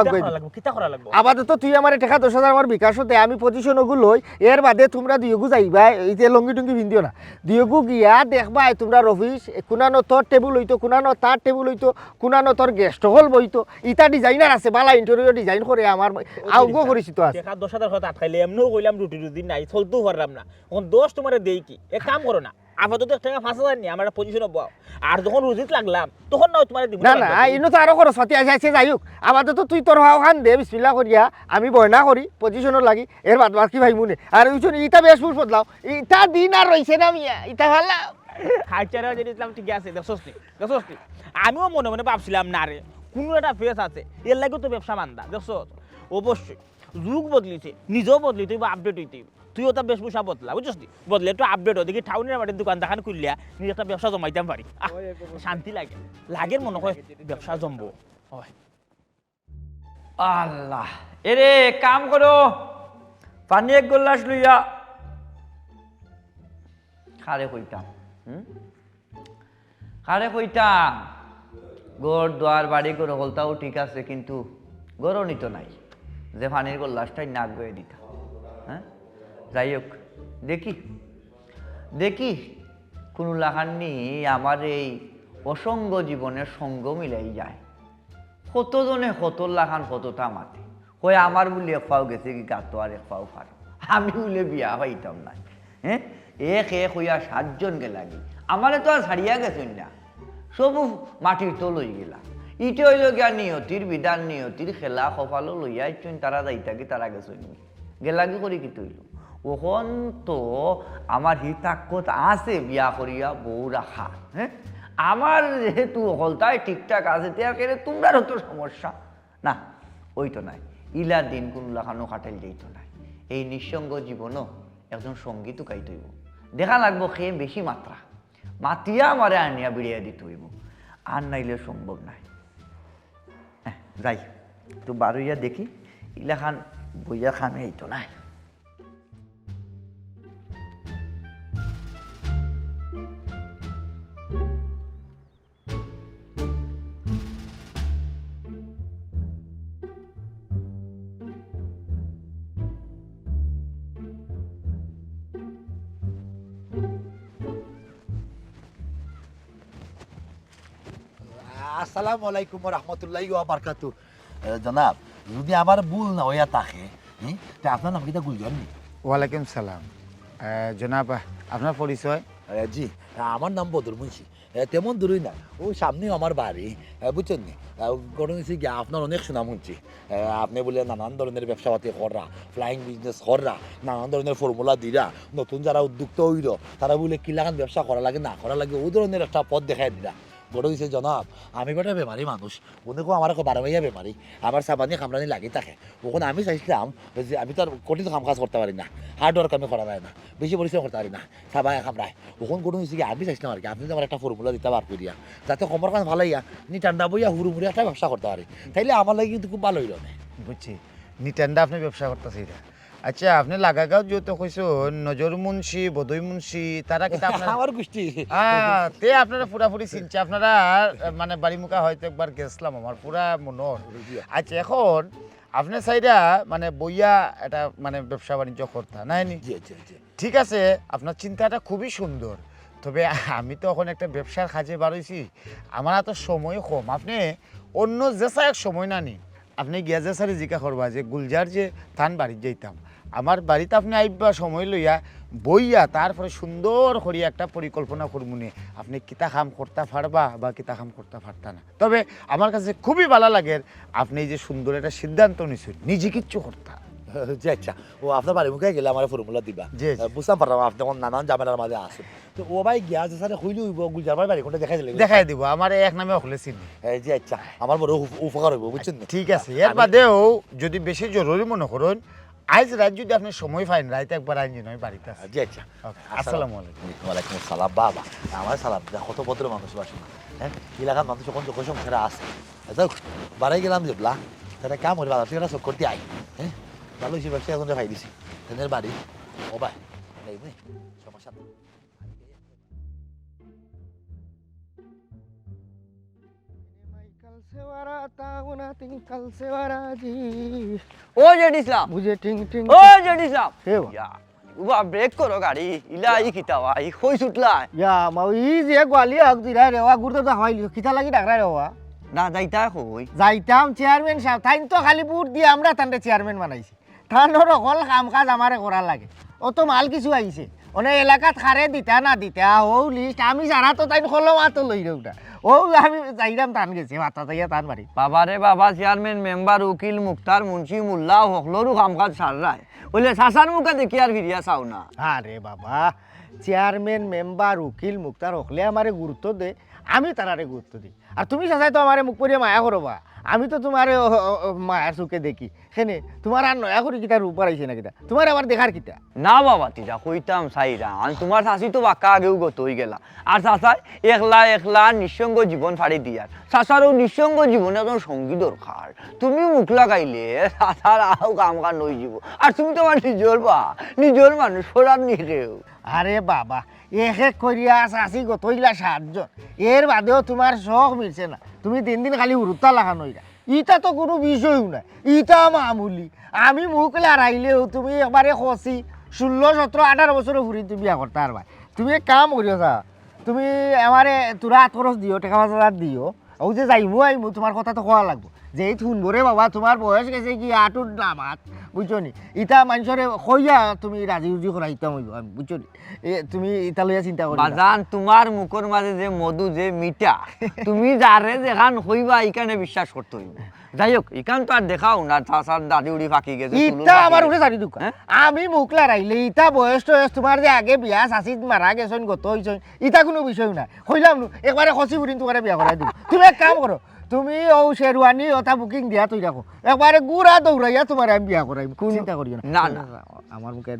আপাতত তুই আমার টাকা 10,000 আমার বিকাশ হতে আমি পজিশন ওগুলো লই এর বাদে তোমরা দুইগু যাইবা এই যে লঙ্গি টঙ্গি ভিন্দিও না দুইগু গিয়া দেখবা তোমরা অফিস কোনানো তোর টেবিল হইতো কোনানো তার টেবিল হইতো কোনানো তোর গেস্ট হল বইতো ইটা ডিজাইনার আছে বালা ইন্টেরিয়র ডিজাইন করে আমার আউগো পরিচিত আছে টাকা 10,000 কথা আটকাইলে এমনও কইলাম রুটি নাই চলতেও পারলাম না এখন দোষ তোমারে দেই কি এক কাম করো না আপাতত 1 টাকা 5,000 নি আমার পজিশনে বও আর যখন রুজিত লাগলাম তখন না তোমার দিব না না ইনো তো আরো খরচ পাতি আছে যাই হোক আপাতত তুই তোর হাও খান দে বিসমিল্লাহ করিয়া আমি বয়না করি পজিশনের লাগি এর বাদ বাকি ভাই মুনে আর ওইজন ইটা বেশ ফুল বদলাও ইটা দিন আর রইছে না মিয়া ইটা ভালো হাইচারা যে ইসলাম ঠিক আছে দেখছস নি আমিও মনে মনে ভাবছিলাম না রে কোনো একটা ফেস আছে এর লাগে তো ব্যবসা মান্দা দেখছস অবশ্যই যুগ বদলিছে নিজেও বদলি তুই আপডেট হইতে তুইও তো বেশভূষা বদলা বুঝছিস নি বদলে একটু আপডেট হয় দেখি টাউনের বাড়ির দোকান দেখান খুললিয়া নিজে একটা ব্যবসা জমাইতাম পারি শান্তি লাগে লাগের মনে হয় ব্যবসা জমবো হয় আল্লাহ এরে কাম করো পানি 1 গ্লাস লইয়া খারে কইতাম খারে কইতাম গড় দ্বার বাড়ি করে হলতাও ঠিক আছে কিন্তু গরণই তো নাই যে পানির গ্লাসটাই নাক গয়ে দিতাম হ্যাঁ যাই হোক দেখি কোনো লাগাননি আমার এই অসঙ্গ জীবনের সঙ্গ মিলাই যায় কতজনে কত লাখান কতটা মাতে কয় আমার বলে 1 পাও গেছে কি গাতো আর 1 পাও পারো আমি বলে বিয়া পাইতাম না হ্যাঁ এক হইয়া 7 জন গেলাগি আমারে তো আর ছাড়িয়া গেছেন না সবু মাটির তো লই গেলা ইটে হইল গিয়া নিয়তির বিধান নিয়তির খেলা কপালও লইয়া ইচ্ছুন তারা যাইতাকি তারা গেছেন গেলাগি করি কি তৈল ওখন তো আমার হিতাকত আছে বিয়া করিয়া বউ রাখা হ্যাঁ আমার যেহেতু হলতাই ঠিকঠাক আছে তে কেন তোমরারও তো সমস্যা না ওই তো নাই ইলা দিন কোন লাখানো কাটাইল যাইতো নাই এই নিঃসঙ্গ জীবনও একজন সঙ্গী তো কাইতে হইব দেখা লাগবো খেয়ে বেশি মাত্রা মাতিয়া আমারে আনিয়া বিড়িয়া দিতে হইব আর নাইলে সম্ভব নাই যাই তো বারুইয়া দেখি ইলাখান বইয়া খামে হইতো নাই আসসালামু আলাইকুম রহমতুল্লাহি ওয়া বারাকাতু জনাব যদি আমার ভুল না হইয়া থাকে তা আপনার নাম কিটা গুলজার নি ওয়ালাইকুম সালাম জনাব আপনার পরিচয় জি আমার নাম বদর মুন্সি তেমন দূরই না ও সামনেও আমার বাড়ি বুঝছেন নি ঘটনা হচ্ছে গিয়ে আপনার অনেক সুনাম শুনছি আপনি বলে নানান ধরনের ব্যবসাপাতি কররা ফ্লাইং বিজনেস কররা নানান ধরনের ফর্মুলা দিরা নতুন যারা উদ্যোক্তা হইল তারা বলে কি লাগান ব্যবসা করা লাগে না করা লাগে ওই ধরনের একটা পথ দেখাই দিলা বড় হয়েছে জনাব আমি বেটা বেমারি মানুষ ওদেরকেও আমার এখন 12 মাইয়া বেমারি আমার সাবানি খামরানি লাগি থাকে ওখানে আমি চাইছিলাম যে আমি তো আর কঠিন কাম কাজ করতে পারি না হার্ড ওয়ার্ক আমি করা যায় না বেশি পরিশ্রম করতে পারি না সাবাই খামরায় ওখানে কোনো হয়েছে কি আমি চাইছিলাম আর কি আপনি তো আমার একটা ফর্মুলা দিতে বার করিয়া যাতে কমর কাজ ভালো ইয়া নি ঠান্ডা বইয়া হুড়ুমুড়ি একটা ব্যবসা করতে পারি তাইলে আমার লাগে কিন্তু খুব ভালো হইল না বুঝছি নিটান্ডা আপনি ব্যবসা করতেছি আচ্ছা আপনি লাগাগাঁও যেহেতু কইছো নজর মুন্সি বদই মুন্সি তারা কিন্তু আপনার আমার গোষ্ঠী তে আপনারা পুরাপুরি চিনছে আপনারা মানে বাড়ি মুখা হয়তো একবার গেছিলাম আমার পুরা মনর আচ্ছা এখন আপনার সাইডা মানে বইয়া এটা মানে ব্যবসা বাণিজ্য করতা নাই নি জি জি জি ঠিক আছে আপনার চিন্তাটা খুবই সুন্দর তবে আমি তো এখন একটা ব্যবসার কাজে বাড়াইছি আমার এত সময় কম আপনি অন্য যেসা এক সময় না নিন আপনি গিয়া যে সারি জিজ্ঞা করবা যে গুলজার যে থান বাড়ির যাইতাম আমার বাড়িতে আপনি আইবা সময় লইয়া বইয়া তারপরে সুন্দর করিয়া একটা পরিকল্পনা করবুনি আপনি কিতা কাম করতে পারবা বা কিতা কাম করতে পারতা না তবে আমার কাছে খুবই ভালো লাগে আপনি এই যে সুন্দর একটা সিদ্ধান্ত নিছেন নিজে কিচ্ছু করতা জি আচ্ছা ও আপনার বাড়ি মুখে গেলে আমার ফর্মুলা দিবা জি, জি। বুঝতাম পারলাম আপনি এখন নানান ঝামেলার মাঝে আছে তো ও ভাই গিয়া যে স্যার হইলে হইব গুলজার ভাই বাড়ি কোনটা দেখাই দিলে দেখাই দিব আমার এক নামে হলে চিনি জি আচ্ছা আমার বড় উপকার হইব বুঝছেন না? ঠিক আছে এর বাদেও যদি বেশি জরুরি মনে করুন আজ রাত যদি আপনি সময় পাইন রাইতে একবার আইন নয় বাড়িতে আছে জি আচ্ছা ওকে, আসসালামু আলাইকুম। ওয়ালাইকুম আসসালাম বাবা আমার সালাম কত ভদ্র মানুষ বাসে না হ্যাঁ এলাকার মানুষ যখন যখন সংসারে আছে যাও বাড়াই গেলাম যেবলা তারা কাম করে বাজার থেকে সব করতে আই হ্যাঁ ভালো হিসেবে ব্যবসা এখন ভাই দিছি তাদের বাড়ি ও ভাই সমস্যা নেই। ও জেড ইসলাম বুঝে টিং টিং ও জেড ইসলাম হে বা। ইয়া উবা ব্রেক করো গাড়ি ইলা ই কিতাবা ই কই ছুটলা ইয়া মাও ই যে গোয়ালিয়া হক দিরা রেওয়া গুরতো তো হইল কিতা লাগি ডাকরা রেওয়া না যাইতা কই যাইতাম চেয়ারম্যান সাহেব তাইন তো খালি বুট দিয়ে আমরা তান্ডে চেয়ারম্যান বানাইছি থানোর অকল কাম কাজ আমারে করার লাগে অত মাল কিছু আইছে অনেক এলাকাত খারে দিতা না দিতা ও লিস্ট আমি যারা তো তাই হলো মাতো লই ওটা ও আমি যাইরাম টান গেছে মাথা যাইয়া টান বাড়ি বাবারে বাবা চেয়ারম্যান মেম্বার উকিল মুক্তার মুন্সি মোল্লা হকলরও কামকাজ সারায় বলে শাসার মুখে দেখি আর ফিরিয়া চাও না। আরে বাবা চেয়ারম্যান মেম্বার উকিল মুক্তার হকলে আমারে গুরুত্ব দে আমি তারারে গুরুত্ব দিই আর তুমি চাচাই তো আমারে মুখ করিয়া মায়া করবা আমি তো তোমারে মায়ার চোখে দেখি সেনে তোমার আর নয়া করি কিতা রূপ আইছে না কিতা তোমার আবার দেখার কিতা না বাবা তিজা কইতাম সাইরা আর তোমার শাশি তো বাক্কা আগেও গত হয়ে গেলা আর চাচাই একলা একলা নিঃসঙ্গ জীবন ফাড়ি দিয়ার চাচারও নিঃসঙ্গ জীবনে একজন সঙ্গী দরকার তুমি মুখ লাগাইলে চাচার আও কাম কাজ নই যাব আর তুমি তোমার নিজের মানুষ ফোরার নিকেও। আরে বাবা এক এক করিয়া চাষি গতইলা 7 জন এর বাদেও তোমার শখ মিলছে না তুমি দিন দিন খালি উরুত্তা লাগানো ইটা তো কোনো বিষয়ও নাই ইটা মামুলি আমি মুখ লাড়াইলেও তুমি একবারে খসি 16, 17, 18 বছরের ঘুরি তুমি বিয়া করতে পারবা তুমি এক কাম করিও যা তুমি আমারে তোরা খরচ দিও টাকা 5,000 দিও ও যে যাইমু আইমু তোমার কথা তো কোয়া লাগবো যে শুনবো রে বাবা তোমার বয়স গেছে কি 8 নামাত বুঝছো নি ইটা মানুষরে কইয়া তুমি রাজি উজি করাইতাম হইব আমি বুঝছো নি তুমি ইটা লইয়া চিন্তা করি বাজান তোমার মুখের মাঝে যে মধু যে মিঠা তুমি যারে যেখান হইবা এখানে বিশ্বাস করতে হইব। যাই হোক এখান তো আর দেখাও না চাচার দাদি উড়ি ফাঁকি গেছে ইটা আমার উঠে জানি দুঃখ আমি মুখ লাড়াইলে ইটা বয়স টয়স তোমার যে আগে বিয়া চাষিত মারা গেছেন গত হইছেন ইটা কোনো বিষয় না কইলাম একবারে খসি ফুরিন তোমার বিয়া করাই দিব তুমি এক কাম করো তুমি ও শেরওয়ানি ওটা বুকিং দিয়া তুই রাখো একবারে গুড়া দৌড়াইয়া তোমার আমি বিয়া করাই চিন্তা করিও না না আমার মুখে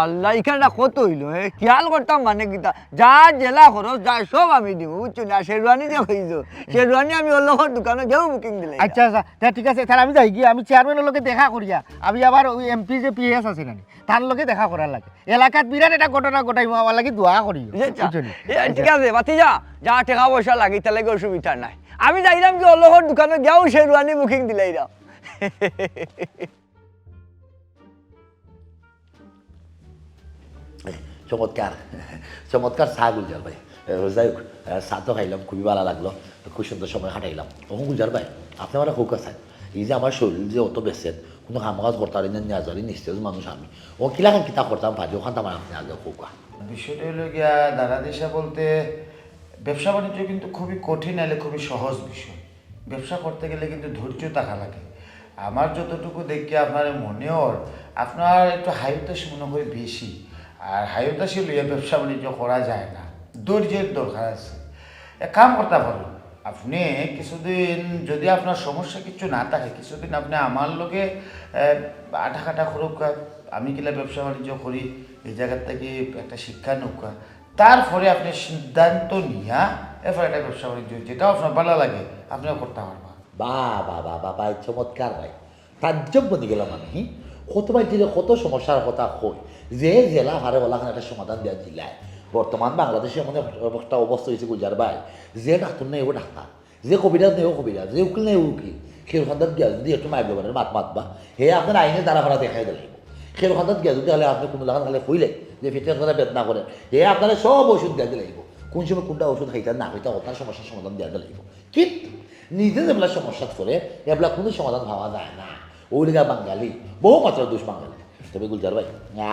আল্লাহ এখানটা কত হইলো খেয়াল করতাম মানে কিতা যা জেলা খরচ যা সব আমি দিব বুঝছো না শেরওয়ানি যে হইছো শেরওয়ানি আমি ওর লোকের দোকানে যাও বুকিং দিলে আচ্ছা আচ্ছা তা ঠিক আছে তাহলে আমি যাই গিয়ে আমি চেয়ারম্যানের লোকে দেখা করিয়া আমি আবার ওই এমপি যে পিএস আছে নানি তার লোকে দেখা করার লাগে এলাকাত বিরাট একটা ঘটনা ঘটাইমু আমার লাগে দোয়া করিও ঠিক আছে বাতি যা টাকা পয়সা লাগে তার লাগে অসুবিধা নাই আমি যাইলাম কি ওর লোকের দোকানে যাও শেরওয়ানি বুকিং দিলাই দাও। চমৎকার চমৎকার চা গুলজার ভাই যাই হোক চা তো খাইলাম খুবই ভালো লাগলো খুব সুন্দর সময় কাটাইলাম তখন গুলজার ভাই আপনি আমার হোক আছেন এই যে আমার শরীর যে অত বেসেন কোনো কাম কাজ করতে পারি না নেওয়া নিশ্চয় মানুষ আমি ও কিলাখান কিতা করতাম ভাজি ওখান আমার আপনি আগে হোক বিষয়টা হলো গিয়া দাদা দিশা বলতে ব্যবসা বাণিজ্য কিন্তু খুবই কঠিন হলে খুবই সহজ বিষয় ব্যবসা করতে গেলে কিন্তু ধৈর্য থাকা লাগে আমার যতটুকু দেখি আপনার মনেও আপনার একটু হাইতাস মনে হয় বেশি আর হাইতাসি লইয়া ব্যবসা বাণিজ্য করা যায় না ধৈর্যের দরকার আছে এক কাম করতে পারুন আপনি কিছুদিন যদি আপনার সমস্যা কিছু না থাকে কিছুদিন আপনি আমার লোকে আটা কাটা করুক আমি কিলা ব্যবসা বাণিজ্য করি এই জায়গার থেকে একটা শিক্ষা নৌকা তারপরে আপনি সিদ্ধান্ত নিয়া এরপর একটা ব্যবসা বাণিজ্য যেটাও আপনার ভালো লাগে আপনিও করতে পারবেন। বা চমৎকার ভাই তাজ্জব বনি গেলাম আমি কত ভাই দিলে কত সমস্যার কথা কই যে জেলা হারে ওলাখান একটা সমাধান দেওয়া জেলায় বর্তমান বাংলাদেশে এমন একটা অবস্থা হয়েছে গুজার ভাই যে ডাক্তার নেই ও ডাক্তার যে কবিরাজ নেই ও কবিরাজ যে উকিল নেই উকিল খেরখান্দার গিয়া যদি একটু মাইক ব্যবহারের মাতবা হে আপনার আইনের দ্বারা ভাড়া দেখাই দিলে খেরখান্দার গিয়া যদি হলে আপনি কোনো লাগান খালে কইলে যে ফিটনেস কথা বেদনা করেন হে আপনারা সব ওষুধ দেওয়া লাগব কোন সময় কোনটা ওষুধ খাইতে না খাইতে আপনার সমস্যার সমাধান দেওয়া লাগব কিন্তু নিজে যেগুলা সমস্যা করে এগুলা কোনো সমাধান পাওয়া যায় না ওইলিগা বাঙালি বহু মাত্রার দোষ বাঙালি তবে গুলজার ভাই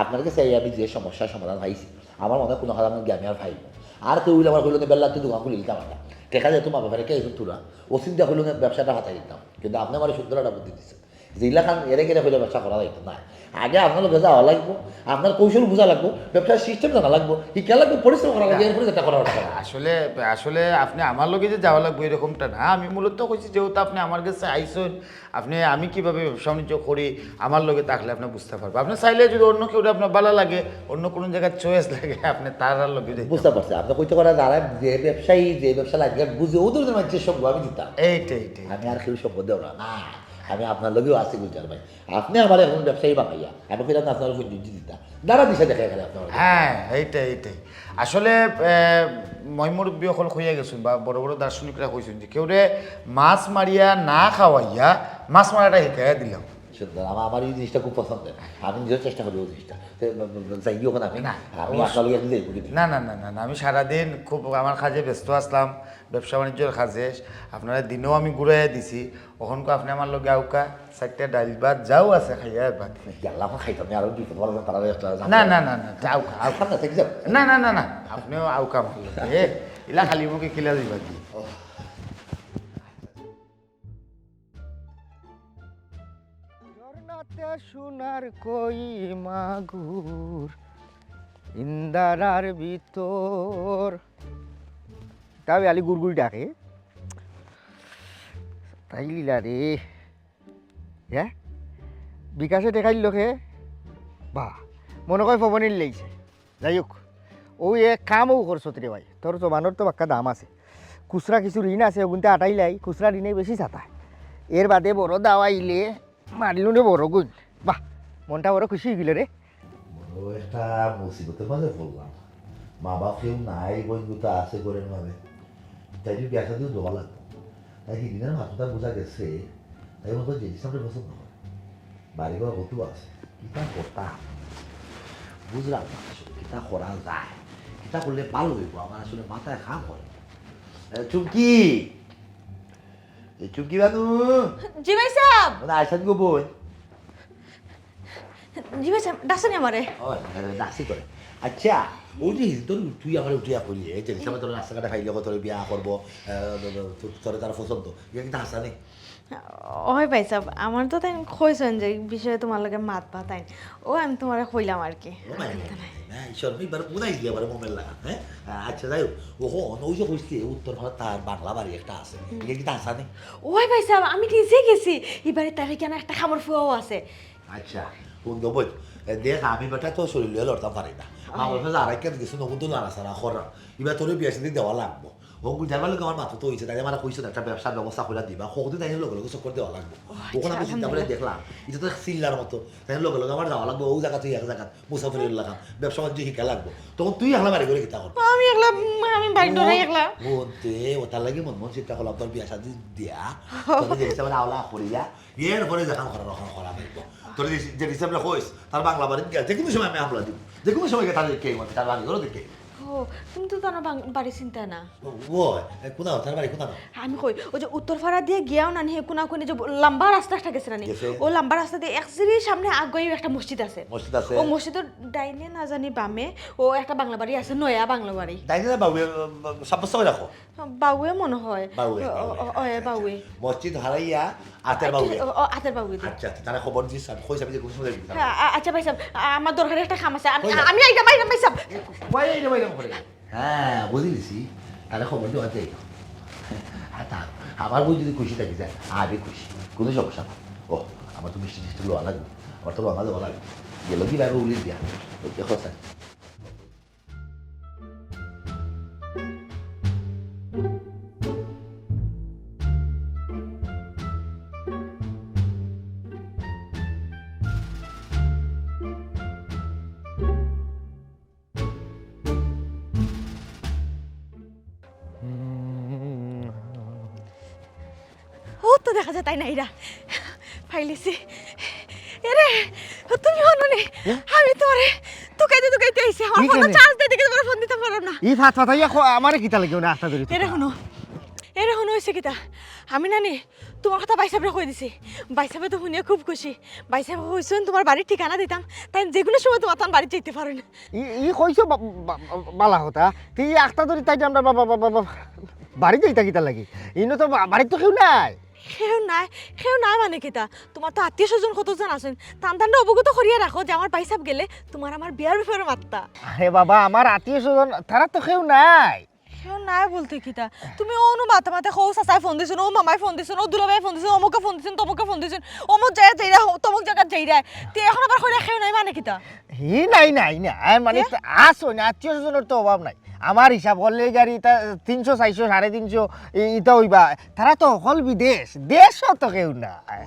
আপনার কাছে আমি যে সমস্যার সমাধান পাইছি আমার মনে হয় কোনো সাধারণ জ্ঞানী আর পাইব আর কেউ আমার হইল বেলা তুই দোকান খুলে দিতাম না দেখা যায় তোমার ব্যাপারে কে তোরা ও চিন্তা হইল ব্যবসাটা হাতাই দিতাম কিন্তু আপনি আমার সুন্দর একটা বুদ্ধি দিচ্ছেন যে এলাকান এরে গেলে হইলে ব্যবসা করা যাইতো না আগে আপনার লোকে যাওয়া লাগবো আপনার কৌশল বোঝা লাগবো ব্যবসার সিস্টেম জানা লাগবো কি লাগবে পরিশ্রম করা লাগবে এরপরে যেটা করা আসলে আসলে আপনি আমার লগে যে যাওয়া লাগবে এরকমটা না আমি মূলত কইছি যেহেতু আপনি আমার কাছে আইসেন আপনি আমি কিভাবে ব্যবসা বাণিজ্য করি আমার লগে থাকলে আপনি বুঝতে পারবেন আপনি চাইলে যদি অন্য কেউ আপনার ভালো লাগে অন্য কোনো জায়গায় চয়েস লাগে আপনি তার লগে বুঝতে পারছি আপনি কইতে পারা যারা যে ব্যবসায়ী যে ব্যবসা লাগে বুঝে ওদের মানুষের সঙ্গ আমি দিতাম এইটাই আমি আর কেউ সঙ্গ দেব না আমি আপনার লগেও আছি গুলজার ভাই আপনি আমার এখন ব্যবসায়ী বানাইয়া আমি ফিরে আপনার দিতাম দ্বারা দিশা দেখা গেলে আপনার হ্যাঁ এইটাই আসলে মই মুরব্বী অকল হইয়া গেছেন বা বড় বড় দার্শনিকরা কইছেন যে কেউ রে মাছ মারিয়া না খাওয়াইয়া মাছ মারাটা শিখাইয়া দিলাম সুন্দর আমার এই জিনিসটা খুব পছন্দের আমি নিজের চেষ্টা করি ওই জিনিসটা যাই ওখানে আমি না আমি আপনার লগে না না না না আমি সারাদিন খুব আমার কাজে ব্যস্ত আসলাম ব্যবসা বাণিজ্যের কাজে আপনারা দিনেও আমি ঘুরাইয়া দিছি ওখানকে আপনি আমার লগে আউকা 4টা ডাইল ভাত যাও আছে খাইয়া ভাত গেলাম খাইতাম আর বিপদ বলা তারা একটা না না না না যাও খা আউকাম না থেকে যাব না না না না আপনিও আউকা আমার লগে ইলা খালি মুখে কিলা দিবা কি ঝর্ণাতে সোনার কই মাগুর ইন্দারার ভিতর তবে আলি গুড়গুড়ি ডাকে তাই লীলা রে হ্যাঁ বিকাশে দেখাইল লোকে বাহ মনে কয় পবনির লেগেছে যাই হোক ও এক কামও করছো রে ভাই তোর জমানোর তো বাক্কা দাম আছে খুচরা কিছু ঋণ আছে ওগুনতে আটাই লাই খুচরা ঋণে বেশি চাতায় এর বাদে বড় দাওয়াইলে মারিল নে বড় গুণ বাহ মনটা বড় খুশি হয়ে গেল রে বড় একটা মুসিবতের মাঝে পড়লাম মা বাপ কেউ নাই বন্ধুতা আছে করেন ভাবে তাই যদি ব্যবসা দিয়ে দেওয়া লাগতো তাই সেদিনের মাথাটা বোঝা গেছে তাই মতো জিনিস আমরা পছন্দ করে বাড়ি ঘর কত আছে কিতা করতাম বুঝলাম না আসলে কিতা করা যায় কিতা করলে ভালো হইব আমার আসলে মাথায় খাম করে চুমকি চুমকি বানু জি ভাই সাহেব মানে আইসান গো বই জি ভাই সাহেব ডাকছেন আমারে ডাকছি করে আচ্ছা ওই যে তোর তুই আমার উঠিয়া করলি এই যে হিসাবে তোর রাস্তাঘাটে খাইলে তোর বিয়া করবো তোর তারা পছন্দ এটা কিন্তু হাসা নেই ওই ভাই সাহেব আমার তো তাই কইছেন যে বিষয়ে তোমার লগে মাত পাতাই ও আমি তোমারে কইলাম আর কি ঈশ্বর এবার উদাই দিয়ে এবার মোমের লাগা হ্যাঁ আচ্ছা যাই হোক ওই যে কইছি উত্তর ভারত তার বাংলা বাড়ি একটা আছে এটা কিন্তু হাসা নেই ওই ভাই সাহেব আমি নিজে গেছি এবারে তারে কেন একটা খাবার ফুয়াও আছে আচ্ছা সুন্দর বই দেখ আমি বেটা তো শরীর লিয়ে লড়তাম পারি না আমার কাছে আর কেন গেছো নকুন তো নাড়াচাড়া করা এবার তোর বিয়া সাথে দেওয়া লাগবো ওগুলো জানবার লোক আমার মাথা তো হয়েছে তাই আমার কইছে একটা ব্যবসার ব্যবস্থা করে দিবা কতদিন তাই লোক লোক চক্কর দেওয়া লাগবো ওখানে আমি চিন্তা করে দেখলাম এটা তো সিল্লার মতো তাই লোক লোক আমার যাওয়া লাগবো ও জায়গা তুই এক জায়গা মুসাফির লাগাম ব্যবসা বাণিজ্য শিখা লাগবো তখন তুই একলা বাড়ি করে কিতা করবো আমি একলা আমি বাড়ি ডরাই একলা বলতে ও তার লাগে মন চিন্তা করলাম তোর বিয়া সাথে দিয়া তোর যে হিসাবে আওলা করিয়া এরপরে দেখান করা রকম করা হইব তোর যে হিসাবটা কইস তার বাংলা বাড়ি যে কোনো সময় আমি হামলা দিব যে কোনো সময় তার দেখে তার বাড়ি করে দেখে ও তুমি তো তোমার বাড়ি চিন্তা না ও কোথাও তার বাড়ি কোথাও আমি কই ওই যে উত্তরপাড়া দিয়ে গিয়াও না নিয়ে কোনা কোনে যে লম্বা রাস্তাটা গেছে না নি গেছে। ও লম্বা রাস্তা দিয়ে এক সিঁড়ির সামনে আগে একটা মসজিদ আছে মসজিদ আছে ও মসজিদের ডাইনে না জানি বামে ও একটা বাংলা বাড়ি আছে নয়া বাংলা বাড়ি তাই না বাবু সাব্যস্ত করে রাখো বাউয়ে মনে হয় বাউয়ে, বাউয়ে মসজিদ হারাইয়া আতের বাবু আতের বাউয়ে আচ্ছা তারা খবর দিস কইস আমি যে কোন সময় দেখবি আচ্ছা ভাই সাহেব আমার দরকারি একটা কাম আছে কই যা? আমি আইলাম ভাই সাহেব হ্যাঁ বুঝিলিছি তাহলে খবর দেওয়া যাই আমার বই যদি খুশি থাকি যায় আমি খুশি কোনো সমস্যা না ও আমার তো মিষ্টি টিষ্টি লোয়া লাগবে আমার তো রঙা দেওয়া লাগবে গেল কি লাগবে উলিশ দিয়া দেখো স্যার ও তো দেখা যায় তাই না এরা ফাইলিছি এরে তুমি হননি আমি তোরে তুকাইতে আইছি আমার কি ফোন কেনে? চার্জ দিতে তোমার ফোন দিতে পারো না ই ফাত ফাতাইয়া আমারে কিতা লাগে না আস্তা ধরি এরে হনো হইছে কিতা আমি নানি তোমার কথা বাইসাবরে কই দিছি বাইসাবে তো শুনিয়ে খুব খুশি বাইসাবে কইছেন তোমার বাড়ির ঠিকানা দিতাম তাই যে কোনো সময় তোমার তার বাড়ি যেতে পারো না ই কইছো বালা হতা তুই আস্তা ধরি তাই আমরা বাড়ি যাইতা কিতা লাগে ইনো তো বাড়ির তো কেউ নাই কেউ নাই মানে কিতা তোমার তো আত্মীয় স্বজন কতজন আছেন টানটানটা অবগত করিয়া রাখো যে আমার বাইসাব গেলে তোমার আমার বিয়ার ব্যাপারে মাত্তা হে বাবা আমার আত্মীয় স্বজন তারা তো কেউ নাই কেউ নাই বলতে কিতা তুমি অনু মাথা মাথা খৌ চাচাই ফোন দিছেন ও মামাই ফোন দিছেন ও দুলাভাই ফোন দিছেন অমুকে ফোন দিছেন তমুকে ফোন দিছেন অমুক জায়গা যাইরা তমুক জায়গা যাইরা তে এখন আবার কইরা কেউ নাই মানে কিতা হি নাই মানে আসো না আত্মীয় স্বজনের তো অভাব নাই আমার হিসাব করলে গাড়ি 300 400 350 ইটা হইবা তারা তো হল বিদেশ দেশও তো কেউ নাই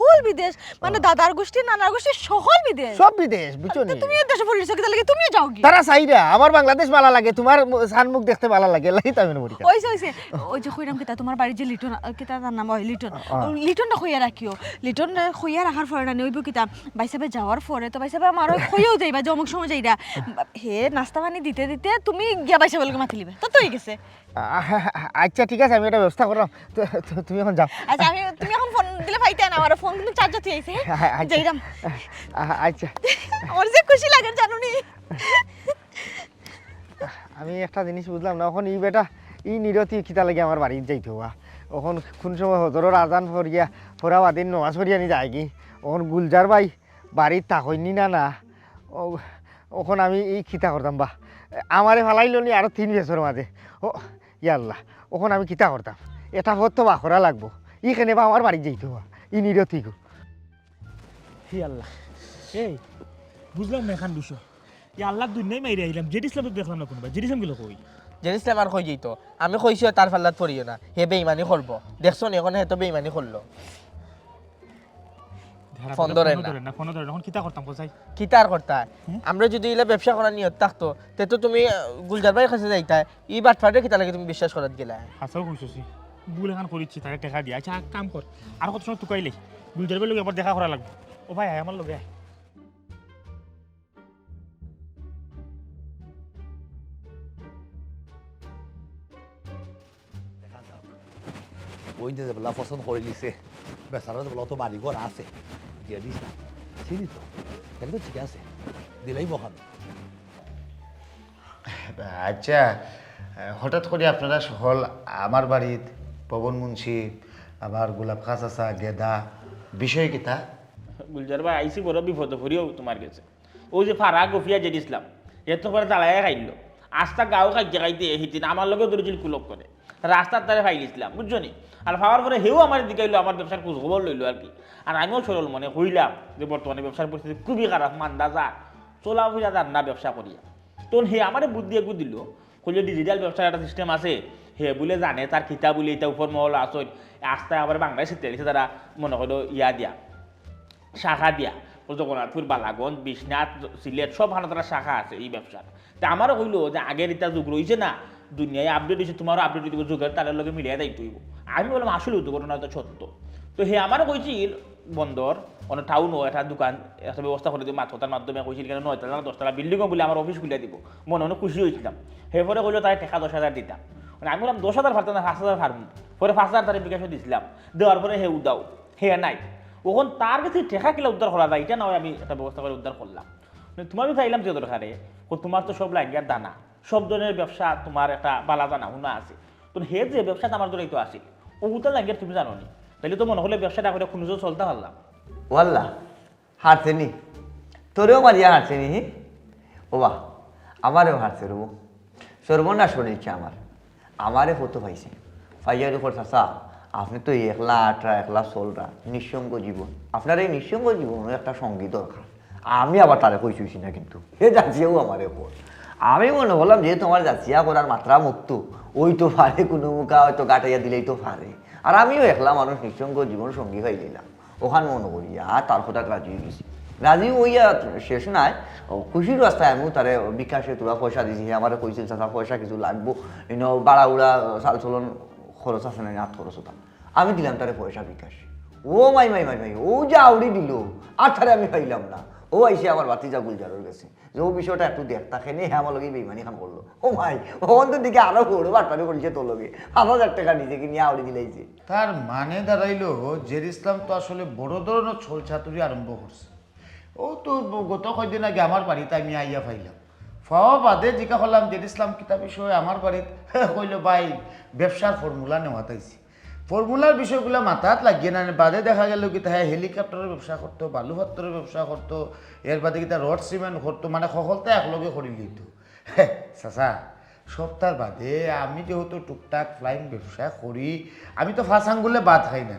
হল বিদেশ মানে দাদার গোষ্ঠী নানার গোষ্ঠী সকল বিদেশ সব বিদেশ বুঝছো নি তুমিও দেশে পড়িছো কিতা লাগে তুমিও যাও কি তারা চাইরা আমার বাংলাদেশ ভালো লাগে তোমার সানমুখ দেখতে ভালো লাগে লাই তো আমি মরি ওইছে ওই যে কইরাম কিতা তোমার বাড়ির যে লিটন কিতা তার নাম হয় লিটন লিটনটা কইয়া রাখিও লিটন কইয়া রাখার পরে না হইব কিতা বাইসাবে যাওয়ার পরে তো বাইসাবে আমার কইও যাইবা যে অমুক সময় যাইরা হে নাস্তা পানি দিতে দিতে তুমি টিয়া পয়সা বলে মাতি লিবে তো হয়ে গেছে। আচ্ছা ঠিক আছে, আমি একটা ব্যবস্থা করলাম। তুমি এখন যাও। আচ্ছা তুমি এখন ফোন দিলে ফাইতে না, আমার ফোন কিন্তু চার্জ হতে আইছে। আচ্ছা। যাইরাম। আচ্ছা আমার যে খুশি লাগে জানো নি। আমি একটা জিনিস বুঝলাম না, এখন ই বেটা ই নিরতি কিতা লাগে আমার বাড়ি যাইতে হওয়া, এখন কোন সময় হজরের আজান ফরিয়া ফোরা বাদিন নমাজ ফরিয়া নি যায় কি, এখন গুলজার ভাই বাড়ির তাকইনি না না, ওখন আমি এই কিতা করতাম বা আমারে ফালাইল নি আরো 3 বছর মাঝে। ও ইয়াল্লাহ, ওখন আমি কিতা করতাম, এটা ভর তো বাখরা লাগবো, ইখানে বা আমার বাড়ি যাইতে হওয়া ই নিরতি গো। হি আল্লাহ, এই বুঝলাম না এখান বিষয়। ই আল্লাহ দুনিয়ায় মাইরে আইলাম, জেড ইসলাম দেখলাম না কোনোবা, জেড ইসলাম গেলো কই? জেরুসালেম আর কই যেত, আমি কইছি তার ফাল্লাত পড়িও না, হে বেইমানি করবো। দেখছো নি এখন হে তো বেইমানি করলো। ফোন ধরেন না। ফোন ধরেন, এখন কিতা করতাম কোথায়? কিতা আর করতা? আমরা যদি ইলা ব্যবসা করার নিয়ত থাকতো তে তো তুমি গুলজার ভাইয়ের কাছে যাইতা, ই বাটফাটে কিতা লাগে তুমি বিশ্বাস করাত গেলা। হাসাও কইছছি, ভুল এখন করিচ্ছি, তাকে টাকা দিয়া। আচ্ছা এক কাম কর, আর কত সময় টুকাইলে গুলজার ভাইয়ের লগে আবার দেখা করা লাগবে। ও ভাই আয় আমার লগে আয়। ওই যে বলা পছন্দ করে নিছে, বেচারা বলা তো বাড়ি ঘর আছে, দিয়ে দিস না, চিনি তো, তাহলে তো ঠিক আছে, দিলেই বহান। আচ্ছা, হঠাৎ করে আপনারা সকল আমার বাড়িত পবন মুন্সি, আবার গোলাপ খাস আসা, গেদা, বিষয় কিতা? গুলজার ভাই আইসি বড় বিপদ ভরিও তোমার কাছে। ওই যে ফারা গফিয়া জেড ইসলাম এত করে তালায় খাইল, আস্তা গাও খাইতে খাইতে হিতিন আমার লগে দরিজিল কুলক করে রাস্তার তারে ফাইল ইসলাম, বুঝছো নি? আর খাওয়ার পরে হেও আমার দিকে আইলো, আমার ব্যবসার খোঁজ খবর লইলো আর কি। আর আমিও সরল মনে হইলাম যে বর্তমানে ব্যবসার পরিস্থিতি খুবই খারাপ, মান্দা যা চলা ফুরা যার না ব্যবসা করিয়া। তখন হে আমার বুদ্ধি একটু দিল, কইলে ডিজিটাল ব্যবসার একটা সিস্টেম আছে, হে বলে জানে তার খিতা বলে এটা উপর মহল আসই আস্তায় আবার বাংলায় শিখতে গেছে তারা, মনে করো ইয়া দিয়া শাখা দিয়া, জগন্নাথপুর, বালাগঞ্জ, বিশ্বনাথ, সিলেট সব ভালো তারা শাখা আছে এই ব্যবসার। তা আমারও কইলো যে আগের এটা যুগ রয়েছে না, দুনিয়ায় আপডেট হয়েছে, তোমারও আপডেট দিব যুগের, তাদের লগে মিলিয়ে দায়িত্ব হইব। আমি বললাম আসলে ঘটনা তো সত্য। তো হে আমারও কইছিল বন্দর অনেক টাউনও একটা দোকান একটা ব্যবস্থা করে দিব, মাথতার মাধ্যমে কইছিল কেন 9 তলা 10 তলা বিল্ডিংও বলে আমার অফিস খুলে দিব, মনে অনেক খুশি হয়েছিলাম। হে পরে কইলো তাই টাকা 10,000 দিতাম, মানে আমি বললাম 10,000 ফারতাম না 5,000 ফারম, পরে 5,000 তার বিকাশ দিছিলাম, দেওয়ার পরে হে উদাও হে নাই, ওখন তার কাছে টেকা কিলা উদ্ধার করা যায়, এটা নয় আমি একটা ব্যবস্থা করে উদ্ধার করলাম। তোমার চাইলাম যে দরকারে, তোমার তো সব লাগিয়ার দানা, সব ধরনের ব্যবসা তোমার একটা বালা দানা হুনা আছে, তো হে যে ব্যবসাটা আমার জন্য তো আসিল ওগুলো লাগিয়ার তুমি জানো নি, তাহলে তো মনে হলে ব্যবসাটা করে কোনো চলতে পারলাম। ওয়াল্লা হারছে নি, তোরেও মারিয়া হারছে নি। ও বাহ, আমারেও হারছে রবু, সর্বনাশ শুনেছে আমারে ফটো পাইছে পাইয়ার উপর চাষা। আপনি তো একলা আটরা একলা চলরা, নিঃসঙ্গ জীবন, আপনার এই নিঃসঙ্গ জীবনের একটা সঙ্গী দরকার। আমি আবার তারে কইছি না, কিন্তু এ যাচ্ছিও আমার উপর। আমি মনে করলাম যে তোমার যাচ্ছিয়া করার মাত্রা মুক্ত, ওই তো পারে কোনো মুখা হয়তো গাটাইয়া দিলেই তো পারে। আর আমিও একলা মানুষ নিঃসঙ্গ জীবন সঙ্গী হয়ে দিলাম, ওখানে মনে করিয়া তার কথা রাজি হয়ে গেছি। রাজি হইয়া শেষ নাই, খুশির রাস্তায় আমিও তারে বিকাশে তোরা পয়সা দিছি, আমার কইছিল চাচা পয়সা কিছু লাগবো, বাড়া উড়া চাল চলন খরচ আছে না, হাত খরচ হতাম, আমি দিলাম তারে পয়সা বিকাশ। ও মাই মাই মাই মাই, ও যা আউড়ি দিল, আর তারে আমি পাইলাম না। ও আইসে আমার বাতিজা গুলজারের গেছে যে ও বিষয়টা একটু দেখ, তাকে নিয়ে আমার লগে বেইমানি খান করলো। ও ভাই অন্তর দিকে আরো বড় বাটপানি করেছে তোর লগে, 5,000 টাকা নিজেকে নিয়ে আউড়ি দিলাইছে। তার মানে দাঁড়াইলো জের ইসলাম তো আসলে বড় ধরনের ছোল ছাতুরি আরম্ভ করছে। ও তো গত কয়দিন আগে আমার বাড়িতে আমি আইয়া পাইলাম, ফাওয়া বাদে জিজ্ঞা করলাম জের ইসলাম কিতাব বিষয়ে আমার বাড়িতে, কইলো ভাই ব্যবসার ফর্মুলা নেওয়া তাইছি। ফর্মুলার বিষয়গুলো মাথাত লাগিয়ে না, বাদে দেখা গেল কি হ্যাঁ হেলিকপ্টারের ব্যবসা করতো, বালুভত্তরের ব্যবসা করতো, এর বাদে কিতা রড সিমেন্ট করতো, মানে সকলতে একলগে করি লিত। চাচা সপ্তাহ বাদে আমি যেহেতু টুকটাক ফ্লাইং ব্যবসা করি, আমি তো ফাঁস আঙ্গুলে বাদ খাই না।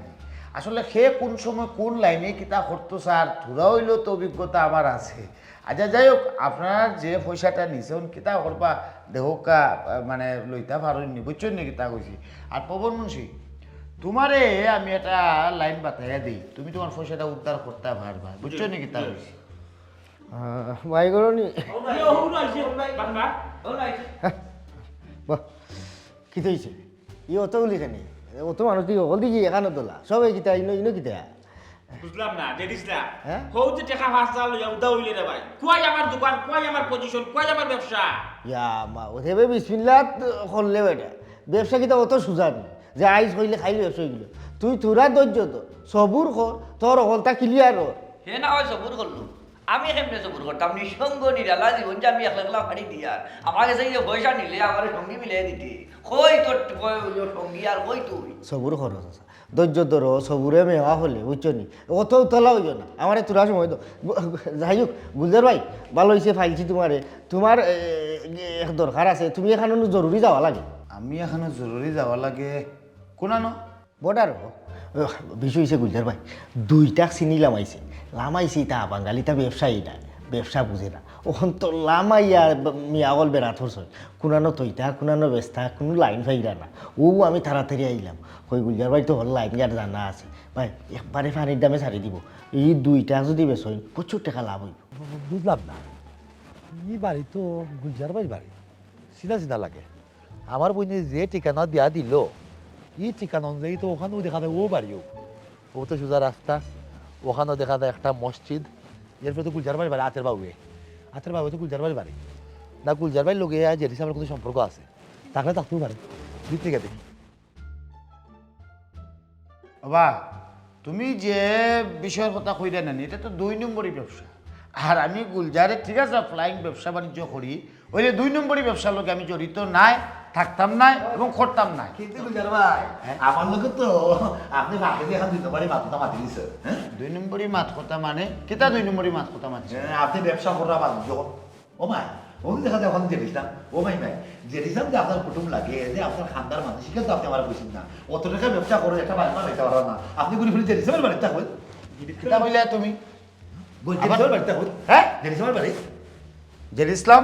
আসলে সে কোন সময় কোন লাইনে কিতা করতো স্যার ধরা হইলেও তো অভিজ্ঞতা আমার আছে। আচ্ছা যাই হোক, আপনার যে পয়সাটা নিছেন কিতা করবা দেহকা মানে লইতা পারেননি, বুঝছেন নি কিতা কইছি। আর পবন মুন্সি তোমারে আমি একটা লাইন বাতাইয়া দিই, তুমি তোমার পয়সাটা উদ্ধার করতে পারবা, বুঝছো নি কিতা কইছি। ভাই করনি বাহ, কি হয়েছে ই অতগুলি খানি, অত মানুষ দিকে অকল দিকে এখানে তোলা সবাই কিতা ইনো ইনো কিতা বুঝলাম না দেখিস না হ্যাঁ? হৌ যে টাকা 5,000 লইয়া উদা হইলে রে ভাই কই আমার দোকান কই আমার পজিশন কই আমার ব্যবসা ইয়া মা ওদেবে বিসমিল্লাহ করলে বেটা ব্যবসা কিতা অত সুজা নেই যে আইস হইলে খাইলে ব্যবসা হইল তুই তোরা ধৈর্য তো সবুর কর তোর হলতা ক্লিয়ার কর হে না হয় সবুর করলো আমি কেমনে সবুর করতাম নিঃসঙ্গ নিরালা জীবন যে আমি একলা একলা ফাড়ি দিয়া আমার কাছে যে পয়সা নিলে আমার সঙ্গী মিলিয়ে দিতে কই তোর সঙ্গী আর কই তুই সবুর খরচ আছে ধৈর্য ধরো সবুরে মেওয়া হলে বুঝছো নি অত উতলা হইল না আমার তোরা সময় তো যাই হোক গুলজার ভাই ভালো হয়েছে ফাইলছি তোমারে তোমার দরকার আছে তুমি এখানে জরুরি যাওয়া লাগে আমি এখনো জরুরি যাওয়া লাগে কোনানো বর্ডার বিষয় হয়েছে গুলজার ভাই 2 টাক চিনি লামাইছে লামাইছি তা বাঙালি তা ব্যবসায়ী না ব্যবসা বুঝে না ওখান তো লামাইয়া মিয়াগল বেড়াত হরছ কোনানো তৈতা কোনানো ব্যস্তা কোনো লাইন ফাইরা না ও আমি তাড়াতাড়ি আইলাম কই গুলজার ভাই তো হল লাইন গার জানা আছে ভাই একবারে পানির দামে ছাড়ি দিব এই 2 টাক যদি বেসই প্রচুর টাকা লাভ হইব বুঝলাম না এই বাড়ি তো গুলজার ভাই বাড়ি চিনা চিনা লাগে আমার বোনে যে ঠিকানা দিয়া দিল এই ঠিকানা অনুযায়ী তো ওখানেও দেখা যায় ও বাড়িও ও তো সোজা রাস্তা ওখানেও দেখা যায় একটা মসজিদ এরপরে তো গুলজার ভাই বাড়ি আতের বাবু তো গুলজার ভাই বাড়ি না গুলজার ভাই লোকে জেরিস আমার কোনো সম্পর্ক আছে তাহলে থাকতেও পারে দিক থেকে দেখি বাবা তুমি যে বিষয়ের কথা কইরা নেন এটা তো 2 নম্বরই ব্যবসা আর আমি গুলজারে ঠিক আছে ফ্লাইং ব্যবসা বাণিজ্য করি ওইলে 2 নম্বরই ব্যবসার লোক আমি জড়িত নাই থাকতাম নাই এবং করতাম নাই কিন্তু গুলজার ভাই আমার লোকে তো আপনি মাকে দিয়ে এখন 2 নম্বরই মাথা মাতি দিছে হ্যাঁ 2 নম্বরই মাত কথা মানে কেটা 2 নম্বরই মাত কথা মানছে আপনি ব্যবসা করা বাণিজ্য ও মাই ও দেখা যায় ওখানে জেরিসাম ও মাই ভাই জেরিসাম যে আপনার কুটুম লাগে যে আপনার খানদার মানুষ কিন্তু আপনি আমার বলছেন না অত টাকা ব্যবসা করে একটা বাড়ি বানাইতে পারো না আপনি ঘুরে ফিরে জেরিসামের বাড়িতে থাকবেন কেটা কইলা তুমি জেরিসামের বাড়িতে থাকবেন হ্যাঁ জেরিসামের বাড়ি জের ইসলাম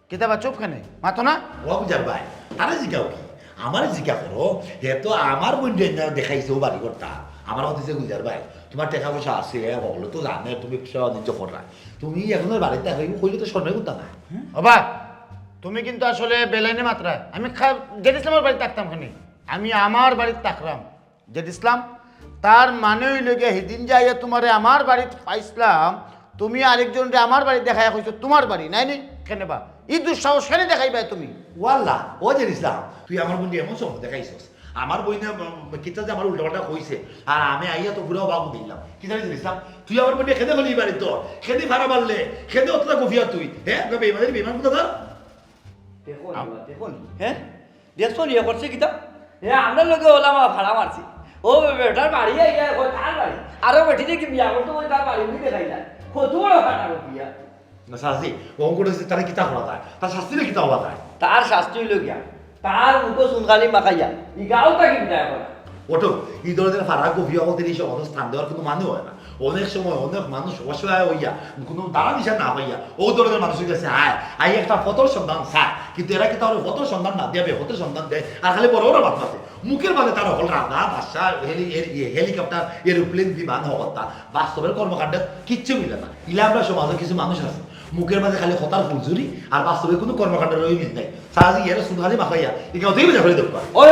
কেটা বা চুপ কেনে মাতো না ও বুঝার ভাই আরে জিজ্ঞাও কি আমার জিজ্ঞা করো হে তো আমার বোন দেখাইছে ও বাড়ি করতা আমার হতেছে গুলজার ভাই তোমার টাকা পয়সা আছে হলো তো জানে তুমি বাণিজ্য করা তুমি এখন বাড়িতে কইলে তো স্বর্ণের কথা না বাবা তুমি কিন্তু আসলে বেলাইনে মাত্রায় আমি জেদ ইসলামের বাড়িতে থাকতাম খানি আমি আমার বাড়িতে থাকলাম জেদ ইসলাম তার মানে হইল গিয়ে সেদিন যাইয়া তোমারে আমার বাড়িতে পাইছিলাম তুমি আরেকজনরে আমার বাড়ি দেখাইয়া কইছো তোমার বাড়ি নাই নি কেন বা এই দুঃসাহস কেন দেখাইবা তুমি ওয়াল্লাহ ও জেনিসলাম তুই আমার বোন এমন সব দেখাইছস আমার বই না কিতা যে আমার উল্টাপাল্টা কইছে আর আমি আইয়া তো পুরো বাবু দিলাম কি জানি জেনিসলাম তুই আমার বোন খেদে হলি বাড়ি তো খেদে ভাড়া মারলে খেদে অতটা গফিয়া তুই হ্যাঁ বেমানের বেমান কোথা ধর হ্যাঁ দেখছো নিয়ে করছে কিতা হ্যাঁ আমরা লোকে ওলা ভাড়া মারছি ও বেটার বাড়ি আইয়া তার বাড়ি আরো বেটি দেখি বিয়া করতে বলে তার বাড়ি উনি দেখাই যায় কত বড় কাটার বিয়া না শাস্তি অঙ্ক তারা কিতা করা যায় তার শাস্তিলে কিতা হওয়া যায় তার শাস্তি হইল গিয়া তার মুখো চুনকালি মাখাইয়া ই গাও তাকি বিদায় করা ওটো এই ধরনের ফাড়া গফিয়া হতে এই সব স্থান দেওয়ার কোনো মানে হয় না অনেক সময় অনেক মানুষ অসহায় হইয়া কোনো দাঁড়া দিশা না পাইয়া ও ধরনের মানুষের কাছে আই একটা ফটোর সন্ধান চায় কিন্তু এরা কি তাহলে ফটোর সন্ধান না দেবে ফটোর সন্ধান দেয় আর খালি বড় বড় বাদ পাতে মুখের বাদে তারা হল রান্না বাসা হেলিকপ্টার এরোপ্লেন বিমান হত্যা বাস্তবের কর্মকাণ্ডে কিচ্ছু মিলে না ইলা আমরা সমাজে কিছু মানুষ আছে মুখের মাঝে খালি হতার ফুলঝুরি আর বাস্তবে কোনো কর্মকাণ্ডের মিল নাই সারাজি এর সুনহালি মাখাইয়া এখানে অতই বেজা করে দেখবা ওই